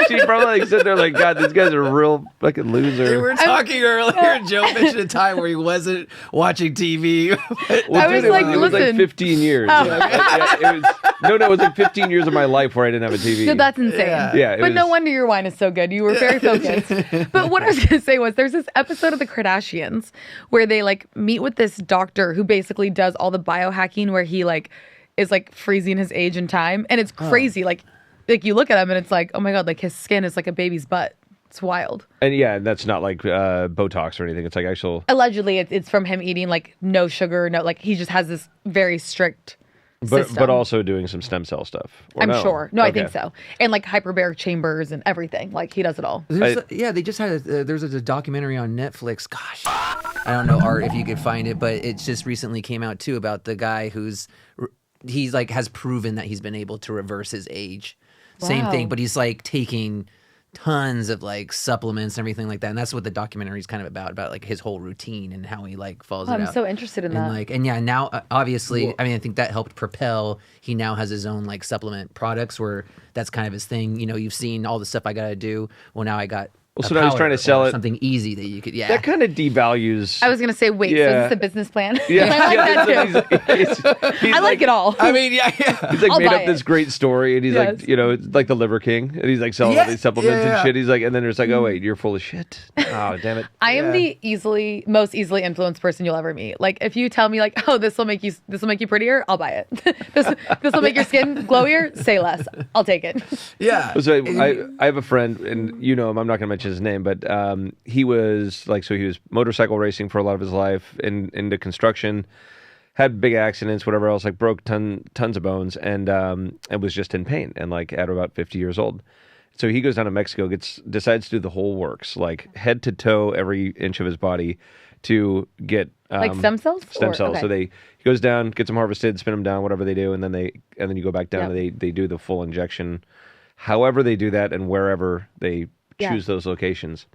she probably sitting there like, God, these guys are real fucking losers. We were talking earlier. Joe mentioned a time where he wasn't watching TV. It was like 15 years. It was like 15 years of my life where I didn't have a TV. So that's insane. Yeah, but no wonder your wine is so good. You were very focused. But what I was going to say was there's this episode of The Kardashians where they like meet with this doctor who basically does all the biohacking where he like is like freezing his age and time. And it's crazy. Like you look at him and it's like, oh my God, like his skin is like a baby's butt. It's wild. And that's not like Botox or anything. It's like actual... Allegedly, it's from him eating like no sugar, like he just has this very strict system. But also doing some stem cell stuff. I'm sure. No, I think so. And like hyperbaric chambers and everything. Like he does it all. They just had there's a documentary on Netflix. Gosh, I don't know, Art, if you could find it, but it just recently came out too about the guy he's like has proven that he's been able to reverse his age. Wow. Same thing, but he's like taking tons of like supplements and everything like that, and that's what the documentary is kind of about like his whole routine and how he like follows it out. I'm so interested in that. Now obviously, I mean, I think that helped propel. He now has his own like supplement products where that's kind of his thing. You've seen all the stuff I got to do. Well, now I got. Well, so now he's trying to sell it. Something easy that you could, That kind of devalues. I was going to say, wait, so is this a business plan? Yeah. I like that too. I like it all. I mean, He's like made up this great story and he's like, it's like the Liver King. And he's like selling all these supplements and shit. He's like, and then there's like, oh wait, you're full of shit. Oh, damn it. I am the most easily influenced person you'll ever meet. Like if you tell me like, oh, this will make you prettier, I'll buy it. this will make your skin glowier, say less. I'll take it. Yeah. So I have a friend and him, I'm not going to mention his name, but he was motorcycle racing for a lot of his life into construction, had big accidents, whatever else, like broke tons of bones, and was just in pain, and like at about 50 years old. So he goes down to Mexico, decides to do the whole works, like head to toe, every inch of his body, to get like stem cells. Stem cells. Okay. So he goes down, gets them harvested, spin them down, whatever they do, and then you go back down and they do the full injection. However they do that, and wherever they choose those locations.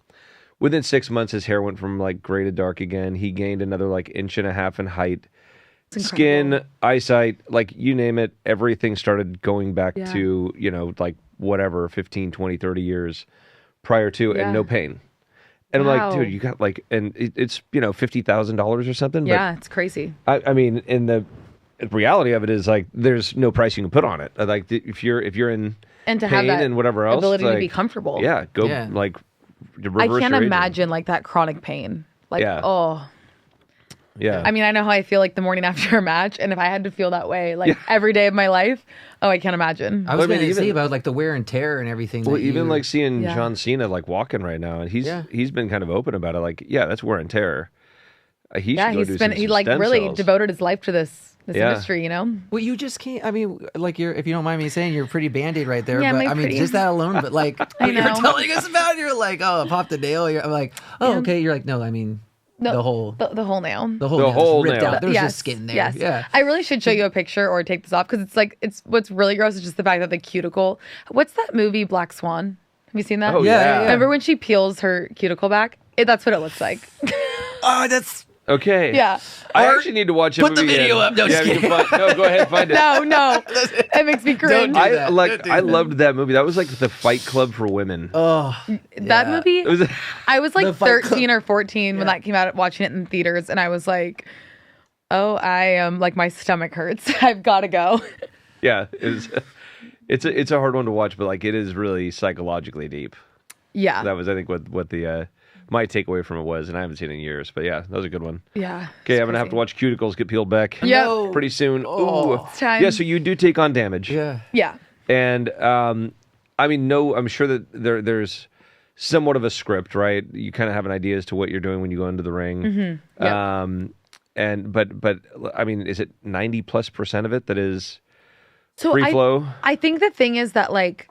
Within 6 months, his hair went from like gray to dark again. He gained another like 1.5 inches in height. Skin, eyesight, like you name it, everything started going back to, like whatever, 15, 20, 30 years prior to, and no pain. And I'm Wow. like, dude, you got like, and it's $50,000 or something. Yeah, it's crazy. But I mean, in the reality of it is like, there's no price you can put on it. Like if you're in And to pain have that and whatever else, ability to be like, comfortable. Yeah, go Yeah. like. I Reverse can't your aging. imagine like that chronic pain. Like, Yeah. oh. Yeah. I mean, I know how I feel like the morning after a match, and if I had to feel that way like every day of my life, oh, I can't imagine. I was I mean, going to say even- about like the wear and tear and everything. Well, that even you- like seeing Yeah. John Cena like walking right now, and he's been kind of open about it. Like, yeah, that's wear and tear. He Yeah, should go he's do been some he like stem really cells. devoted his life to this Yeah. industry, you know? Well, you just can't. I mean, like if you don't mind me saying, you're a pretty band-aid right there. Yeah, but my I mean, pretty- just that alone. But like, I when you were know. telling us about it, you're like, oh, I popped a nail. I'm like, oh, okay. You're like, no, I mean, No, the whole the whole nail. the whole The nail whole was ripped nail. out. There was Yes, just skin there. Yes. Yeah. I really should show you a picture or take this off because it's what's really gross is just the fact that the cuticle. What's that movie Black Swan? Have you seen that? Oh, yeah. Remember when she peels her cuticle back? That's what it looks like. Oh, that's Okay. Yeah. I Or- actually need to watch it. put the video up. No, yeah, just you can find, no, go ahead, find it. No, it makes me cringe. do I that. like. Don't do I that. loved that movie. That was like the Fight Club for women. oh That yeah. movie. It was. I was The like Fight Club. 13 or 14 when that came out, watching it in theaters, and I was like, "Oh, I am like my stomach hurts. I've got to go." Yeah, it's a hard one to watch, but like it is really psychologically deep. Yeah, That was, I think, what the my takeaway from it was, and I haven't seen it in years. But yeah, that was a good one. yeah. Okay, It's I'm gonna have to crazy. watch cuticles get peeled back. Yep. No. Pretty soon. Oh. Ooh. It's time. Yeah, so you do take on damage. Yeah. Yeah, And I mean, no, I'm sure that there's somewhat of a script, right? You kind of have an idea as to what you're doing when you go into the ring. Mm-hmm. Yep. And but I mean, is it 90+% of it that is so free flow? I think the thing is that like,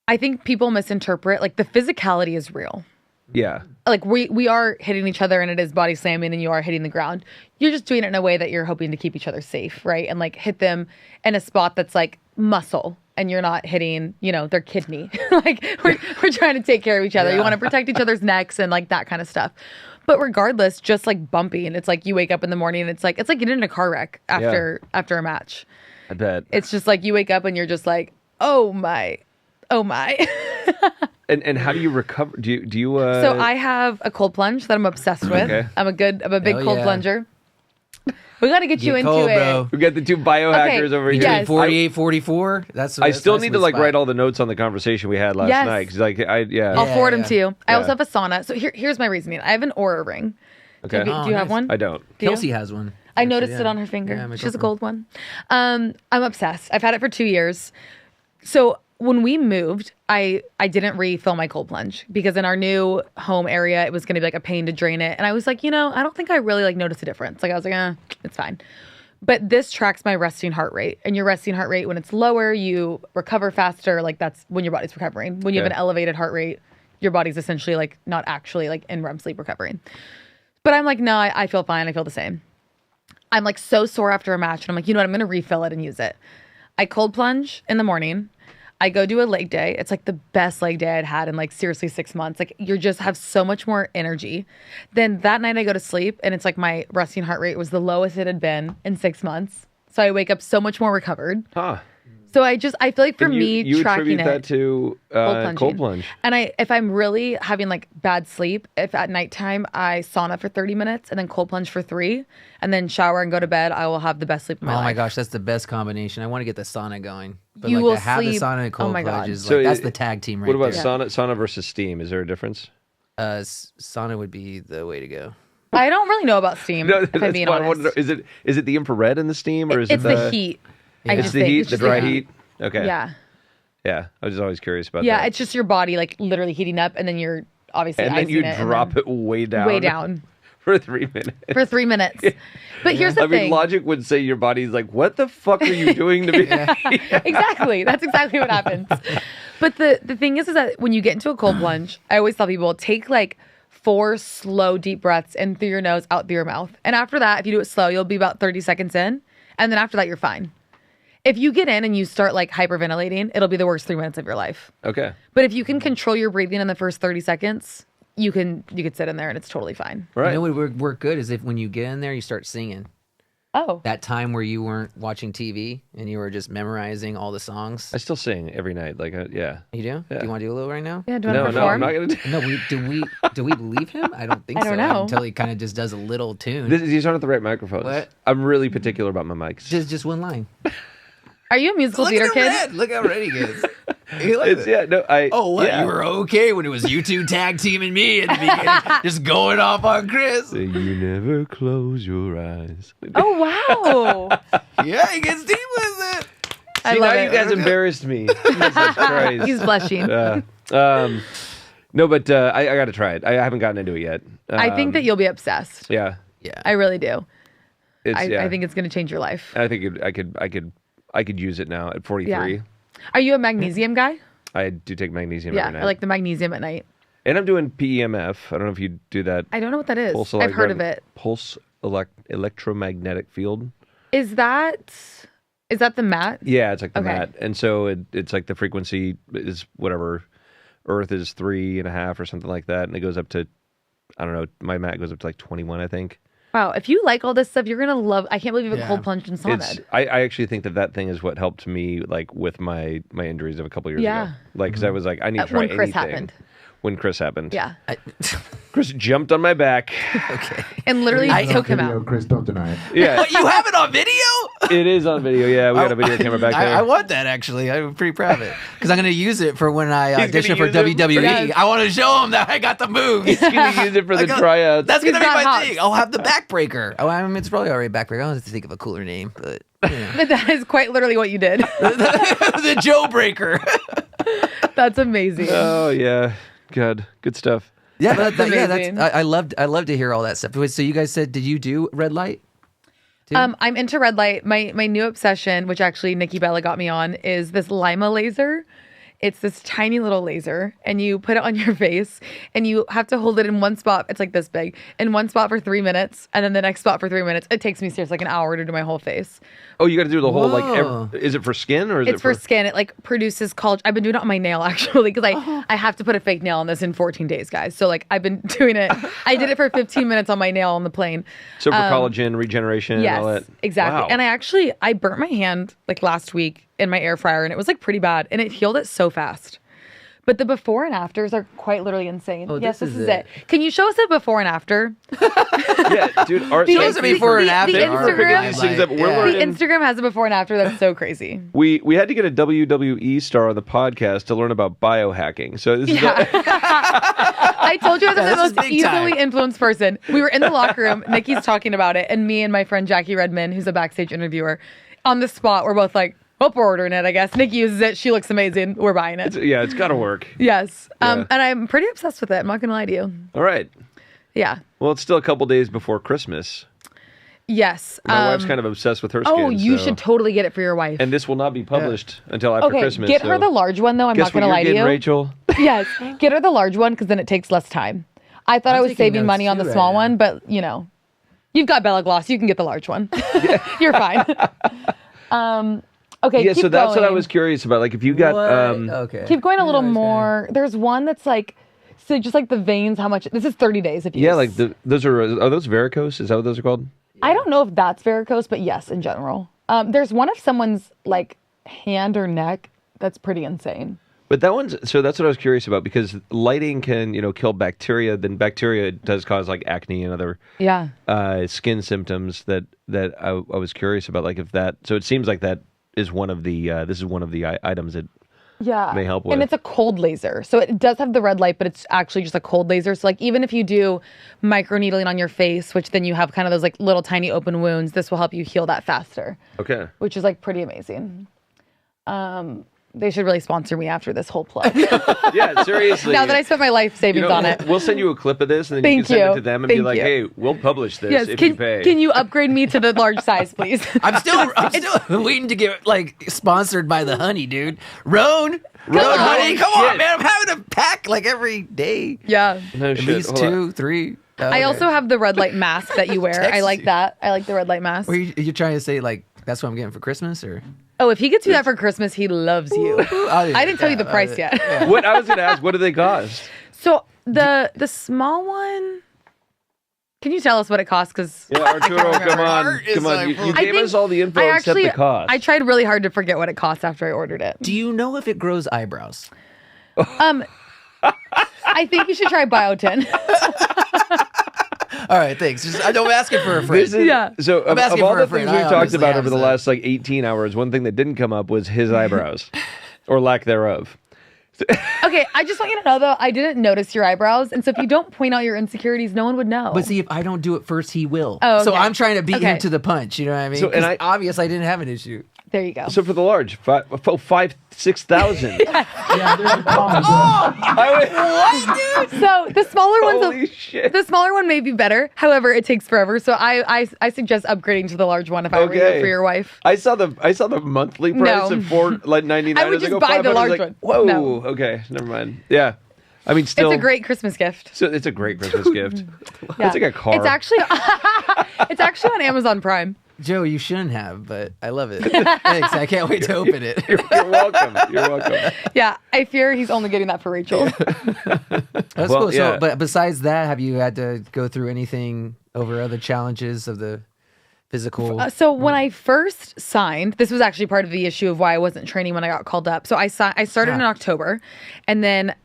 I think people misinterpret like the physicality is real. Yeah. Like we are hitting each other and it is body slamming and you are hitting the ground. You're just doing it in a way that you're hoping to keep each other safe, right? And like hit them in a spot that's like muscle and you're not hitting, their kidney. Like we're trying to take care of each other. You Yeah. want to protect each other's necks and like that kind of stuff. But regardless, just like bumping, it's like you wake up in the morning and it's like getting in a car wreck after a match. I bet. It's just like you wake up and you're just like, oh my. And how do you recover? Do you So I have a cold plunge that I'm obsessed with. Okay. I'm a big Hell cold yeah. plunger. We got to get you Get into cold, it. bro. we got the two biohackers Okay, over here. yes. 48, 44. I still need to like write all the notes on the conversation we had last Yes. night. 'Cause, like I'll Yeah, forward them yeah. to you. I also Yeah. have a sauna. So here's my reasoning. I have an aura ring. Okay. Do you have nice. one? I don't. Do you? Kelsey has one. I actually, noticed yeah. it on her finger. Yeah, my She has a girlfriend. gold one. I'm obsessed. I've had it for 2 years. So when we moved, I didn't refill my cold plunge because in our new home area, it was going to be like a pain to drain it. And I was like, I don't think I really like noticed a difference. Like I was like, it's fine. But this tracks my resting heart rate. And your resting heart rate, when it's lower, you recover faster. Like that's when your body's recovering. When you have Okay. an elevated heart rate, your body's essentially like not actually like in REM sleep recovering. But I'm like, no, I feel fine. I feel the same. I'm like so sore after a match. And I'm like, you know what? I'm going to refill it and use it. I cold plunge in the morning. I go do a leg day. It's like the best leg day I'd had in like seriously 6 months. Like you just have so much more energy. Then that night I go to sleep and it's like my resting heart rate was the lowest it had been in 6 months. So I wake up so much more recovered. Huh. So I feel like for And me, you tracking attribute that it, to plunging. cold plunge. and if I'm really having like bad sleep, if at nighttime I sauna for 30 minutes and then cold plunge for 3 and then shower and go to bed, I will have the best sleep of my Oh life. my gosh, that's the best combination. I want to get the sauna going. But You like will to have sleep- the sauna and cold oh my God. plunge is So like, that's it- the tag team right What about there. sauna versus steam? Is there a difference? Sauna would be the way to go. I don't really know about steam, if I'm that's being why I wanted honest. to know. Is it the infrared in the steam, or is It's it the heat. I It's just the think. heat, It's the just dry heat. Okay. Yeah. Yeah. I was always curious about Yeah, that. it's just your body like literally heating up and then you're obviously and then icing you it drop and it way down. then way down for 3 minutes. for 3 minutes. But here's the I mean, thing. logic would say your body's like, "What the fuck are you doing to me?" Exactly. That's exactly what happens. But the thing is that when you get into a cold plunge, I always tell people take like 4 slow deep breaths in through your nose, out through your mouth. And after that, if you do it slow, you'll be about 30 seconds in. And then after that, you're fine. If you get in and you start like hyperventilating, it'll be the worst 3 minutes of your life. Okay. But if you can control your breathing in the first 30 seconds, you could sit in there and it's totally fine. Right. You know what would work good is if when you get in there, you start singing. Oh. That time where you weren't watching TV and you were just memorizing all the songs. I still sing every night. Like, yeah. You do? Yeah. Do you want to do a little right now? Yeah, do you want to No, perform? I'm not gonna do. No, do we believe him? I don't think I so. don't know. Until he kind of just does a little tune. These aren't the right microphones. What? I'm really particular about my mics. Just one line. Are you a musical Look theater at kid? red. Look how red he gets. He likes It's, it. yeah, no, I. Oh, what? Yeah. You were okay when it was you two tag teaming me at the beginning, just going off on Chris. You never close your eyes. Oh, wow. Yeah, he gets deep with it. I See, love now it. you guys embarrassed me. Jesus Christ. He's blushing. No, but I got to try it. I haven't gotten into it yet. I think that you'll be obsessed. Yeah. Yeah. I really do. Yeah. I think it's going to change your life. I think I could use it now at 43. Yeah. Are you a magnesium guy? I do take magnesium Yeah, every night. I like the magnesium at night. And I'm doing PEMF. I don't know if you do that. I don't know what that is. Pulse I've heard of it. Pulse electromagnetic field. Is that the mat? Yeah, it's like the Okay. mat. And so it's like the frequency is whatever. Earth is 3.5 or something like that. And it goes up to, I don't know, my mat goes up to like 21, I think. Wow, if you like all this stuff, you're going to love. I can't believe you have a Yeah. cold plunge in sauna. I actually think that thing is what helped me like with my injuries of a couple years Yeah. ago. Like, because I was like, I need to try when Chris anything. happened. When Chris happened. Yeah. Chris jumped on my back. Okay. And literally took him Video, out. Chris, don't deny it. Yeah, What, you have it on video? it is on video. Yeah, we got a video camera back there. I want that, actually. I'm pretty proud of it. Because I'm going to use it for when I He's audition gonna for use it. WWE. Yes. I want to show him that I got the moves. He's going to use it for the tryouts. That's going to be He's got my hops. thing. I'll have the backbreaker. Oh, I mean, it's probably already backbreaker. I'll have to think of a cooler name, but you know. But that is quite literally what you did. The Joe Breaker. That's amazing. Oh, yeah. Good stuff. Yeah, amazing. I loved to hear all that stuff. So you guys said, did you do red light? I'm into red light. My new obsession, which actually Nikki Bella got me on, is this Lima laser. It's this tiny little laser, and you put it on your face, and you have to hold it in one spot. It's like this big, in one spot for 3 minutes, and then the next spot for 3 minutes. It takes me seriously like an hour to do my whole face. Oh, you got to do the whole Whoa. is it for skin or is It's it for skin. It like produces collagen. I've been doing it on my nail actually because I have to put a fake nail on this in 14 days, guys. So like I've been doing it. I did it for 15 minutes on my nail on the plane. So for collagen regeneration Yes, and all that? exactly. Wow. And I burnt my hand like last week in my air fryer, and it was like pretty bad, and it healed it so fast. But the before and afters are quite literally insane. Oh, yes, this this is is it. it. Can you show us a before and after? Yeah, dude. Our Show us a before and after. The We're picking Instagram, these things up. We're Yeah. the learning. Instagram has a before and after that's so crazy. We had to get a WWE star on the podcast to learn about biohacking. So this Yeah. I told you I was this the is most big time. easily influenced person. We were in the locker room. Nikki's talking about it, and me and my friend Jackie Redmond, who's a backstage interviewer, on the spot, we're both like, "Well, we're ordering it, I guess." Nikki uses it. She looks amazing. We're buying it. it's got to work. Yes. Yeah. And I'm pretty obsessed with it. I'm not going to lie to you. All right. Yeah. Well, it's still a couple days before Christmas. Yes. My wife's kind of obsessed with her skin. Oh, you so- should totally get it for your wife. And this will not be published until after Okay, Christmas. get her so- the large one, though. I'm Guess not going to what lie you're to getting, you. Rachel? Yes. Get her the large one because then it takes less time. I thought I was taking saving notes money on too the right small now. one, but you know, you've got Bella Gloss. You can get the large one. You're fine. Okay. Yeah, keep so that's what I going. was curious about. Like, if you got, Okay. Keep going a little more. There's one that's like, so just like the veins, how much, this is 30 days of use. yeah, like those are those varicose? Is that what those are called? I don't know if that's varicose, but yes, in general. There's one of someone's like hand or neck that's pretty insane. But that one's so that's what I was curious about because lighting can kill bacteria. Then bacteria does cause like acne and other Yeah. skin symptoms that I was curious about. Like if that, so it seems like that is one of the this is one of the items that Yeah. may help And with. it's a cold laser. So it does have the red light, but it's actually just a cold laser. So like even if you do microneedling on your face, which then you have kind of those like little tiny open wounds, this will help you heal that faster, okay. which is like pretty amazing. They should really sponsor me after this whole plug. Yeah, seriously. Now that I spent my life savings on it. We'll send you a clip of this, and then you Thank can send you. it to them and Thank be like, you. "Hey, we'll publish this Yes, if you pay." can you upgrade me to the large size, please? I'm still waiting to get like sponsored by the honey, dude. Roan, honey, come on, shit. man! I'm having a pack like every day, Yeah. No at shit. least Hold on. 2, 3. I also have the red light mask that you wear. I Text like you. that. I like the red light mask. Are you trying to say like that's what I'm getting for Christmas, or? Oh, if he gets you that for Christmas, he loves you. I didn't tell you the price yet. What I was going to ask, what do they cost? So the small one, Can you tell us what it costs? Because Yeah, Arturo, come on. You gave us all the info except the cost. I tried really hard to forget what it cost after I ordered it. Do you know if it grows eyebrows? I think you should try Biotin. All right, thanks. I'm asking for a friend. Yeah. So of asking all for the a friend. things we've I talked honestly about have over the that. last like 18 hours, one thing that didn't come up was his eyebrows or lack thereof. Okay, I just want you to know though, I didn't notice your eyebrows, and so if you don't point out your insecurities, no one would know. But see, if I don't do it first, he will. Oh, So okay. I'm trying to beat Okay. him to the punch. You know what I mean? So, and I obvious I didn't have an issue. there you go. So for the large, 6,000. Yeah, there's a comment. So the smaller Holy one's shit. the smaller one may be better. However, it takes forever. So I suggest upgrading to the large one if I were you Okay. for your wife. I saw the monthly price No. of $4.99. I would just buy the large one. Whoa, No. okay, never mind. Yeah, I mean, still, It's a great Christmas gift. So it's a great Christmas gift. Yeah. It's like a car. It's actually it's actually on Amazon Prime. Joe, you shouldn't have, but I love it. Thanks. I can't wait to open it. You're welcome. You're welcome. Yeah, I fear he's only getting that for Rachel. That's Well, cool. yeah. So, but besides that, have you had to go through anything over other challenges of the physical? So when I first signed, this was actually part of the issue of why I wasn't training when I got called up. So I started in October, and then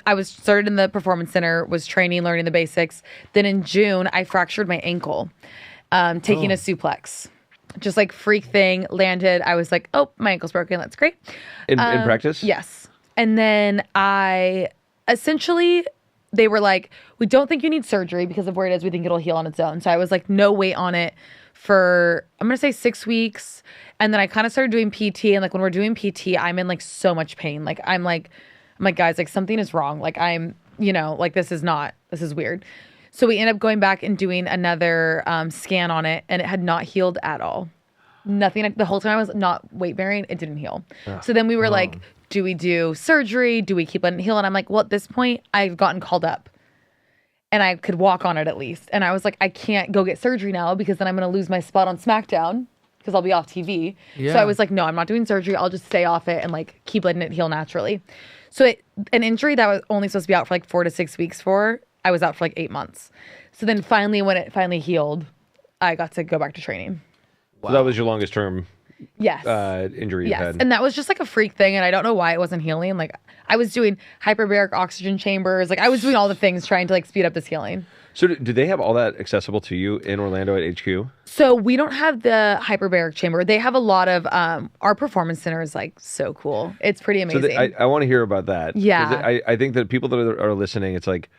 I was started in the performance center, was training, learning the basics. Then in June, I fractured my ankle, taking a suplex. Just like freak thing, landed. I was like, oh, my ankle's broken. That's great. In practice? Yes. And then they were like, we don't think you need surgery because of where it is. We think it'll heal on its own. So I was like, no weight on it for, I'm going to say 6 weeks. And then I kind of started doing PT. And like when we're doing PT, I'm in like so much pain. Like, I'm like, guys, like something is wrong. Like I'm, like this is weird. So we ended up going back and doing another scan on it, and it had not healed at all. Nothing. The whole time I was not weight bearing, it didn't heal. So then we were like, do we do surgery? Do we keep letting it heal? And I'm like, well, at this point, I've gotten called up, and I could walk on it at least. And I was like, I can't go get surgery now because then I'm going to lose my spot on SmackDown because I'll be off TV. Yeah. So I was like, no, I'm not doing surgery. I'll just stay off it and like keep letting it heal naturally. So an injury that was only supposed to be out for like 4 to 6 weeks I was out for like 8 months. So then finally, when it finally healed, I got to go back to training. So that was your longest term Yes. injury you've Yes. had. And that was just like a freak thing. And I don't know why it wasn't healing. Like I was doing hyperbaric oxygen chambers. Like I was doing all the things trying to like speed up this healing. So do they have all that accessible to you in Orlando at HQ? So we don't have the hyperbaric chamber. They have a lot of, our performance center is like so cool. It's pretty So amazing. I want to hear about that. 'Cause Yeah. I think that people that are listening, it's like,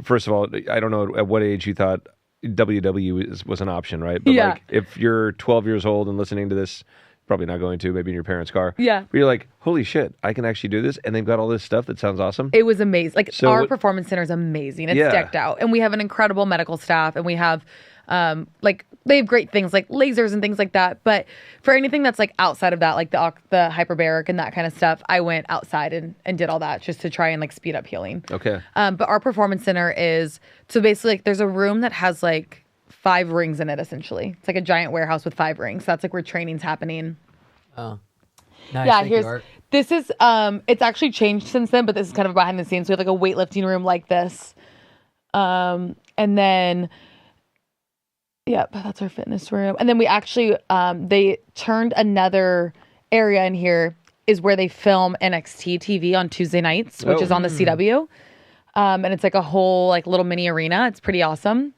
first of all, I don't know at what age you thought WWE was an option, right? But Yeah. like if you're 12 years old and listening to this, probably not going to, maybe in your parents' car. Yeah. But you're like, holy shit, I can actually do this. And they've got all this stuff that sounds awesome. It was amazing. Like So our what- performance center is amazing. It's Yeah. decked out, and we have an incredible medical staff, and we have like they have great things like lasers and things like that. But for anything that's like outside of that, like the hyperbaric and that kind of stuff, I went outside and did all that just to try and like speed up healing. Okay. But our performance center is so basically like there's a room that has like 5 rings in it. Essentially, it's like a giant warehouse with 5 rings. That's like where training's happening. Oh, nice. Yeah, Thank you, Art. this is it's actually changed since then, but this is kind of behind the scenes. We have like a weightlifting room like this. And then that's our fitness room. And then we actually they turned another area in here is where they film NXT TV on Tuesday nights, which is on the CW. And it's like a whole like little mini arena. It's pretty awesome.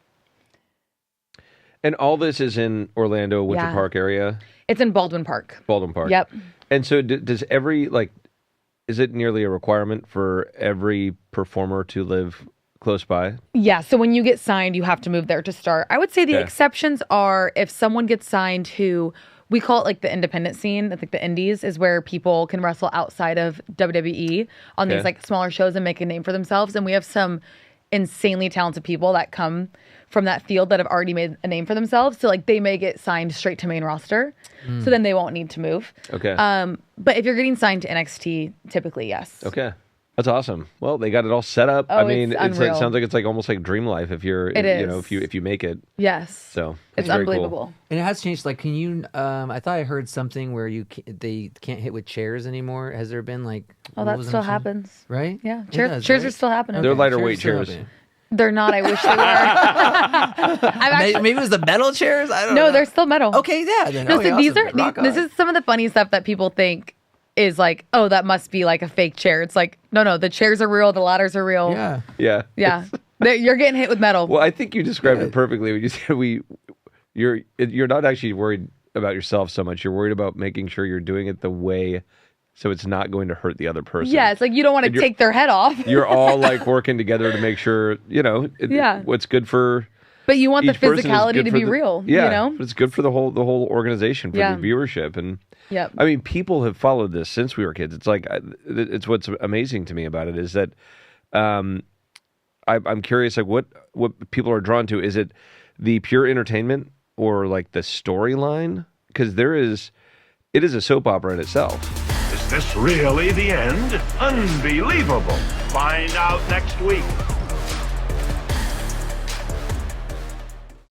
And all this is in Orlando, Winter Yeah. Park area? It's in Baldwin Park. Baldwin Park. Yep. And so does is it nearly a requirement for every performer to live close by? Yeah, so when you get signed, you have to move there to start. I would say the Okay. exceptions are if someone gets signed who, we call it like the independent scene, I think the indies is where people can wrestle outside of WWE on Okay. these like smaller shows and make a name for themselves. And we have some insanely talented people that come from that field that have already made a name for themselves. So like they may get signed straight to main roster. So then they won't need to move. Okay. But if you're getting signed to NXT, typically, yes. Okay. That's awesome. Well, they got it all set up. Oh, I mean, it's it unreal. sounds like it's like almost like dream life if you're, It is. if you make it. Yes. So It's very cool. unbelievable. And it has changed. Like, can you? I thought I heard something where they can't hit with chairs anymore. Has there been like? Oh, that still happens. Right? Yeah. It Chairs does, chairs right? are still happening. They're lighter weight still chairs. happening. They're not. I wish they were. Maybe it was the metal chairs. I don't know. No, they're still metal. Okay, yeah. Then. No, Okay, so these awesome. are Rock this on. is some of the funny stuff that people think is like, oh, that must be like a fake chair. It's like, no, the chairs are real, the ladders are real. Yeah. Yeah. Yeah. You're getting hit with metal. Well, I think you described it perfectly when you said you're not actually worried about yourself so much. You're worried about making sure you're doing it the way so it's not going to hurt the other person. Yeah, it's like you don't want to take their head off. You're all like working together to make sure, what's good for But you want the each person is physicality good to for be the- real, Yeah, but it's good for the whole organization, for Yeah. the viewership. And Yep. I mean, people have followed this since we were kids. It's like, it's what's amazing to me about it is that I'm curious, like what people are drawn to. Is it the pure entertainment or like the storyline? Because it is a soap opera in itself. Is this really the end? Unbelievable. Find out next week.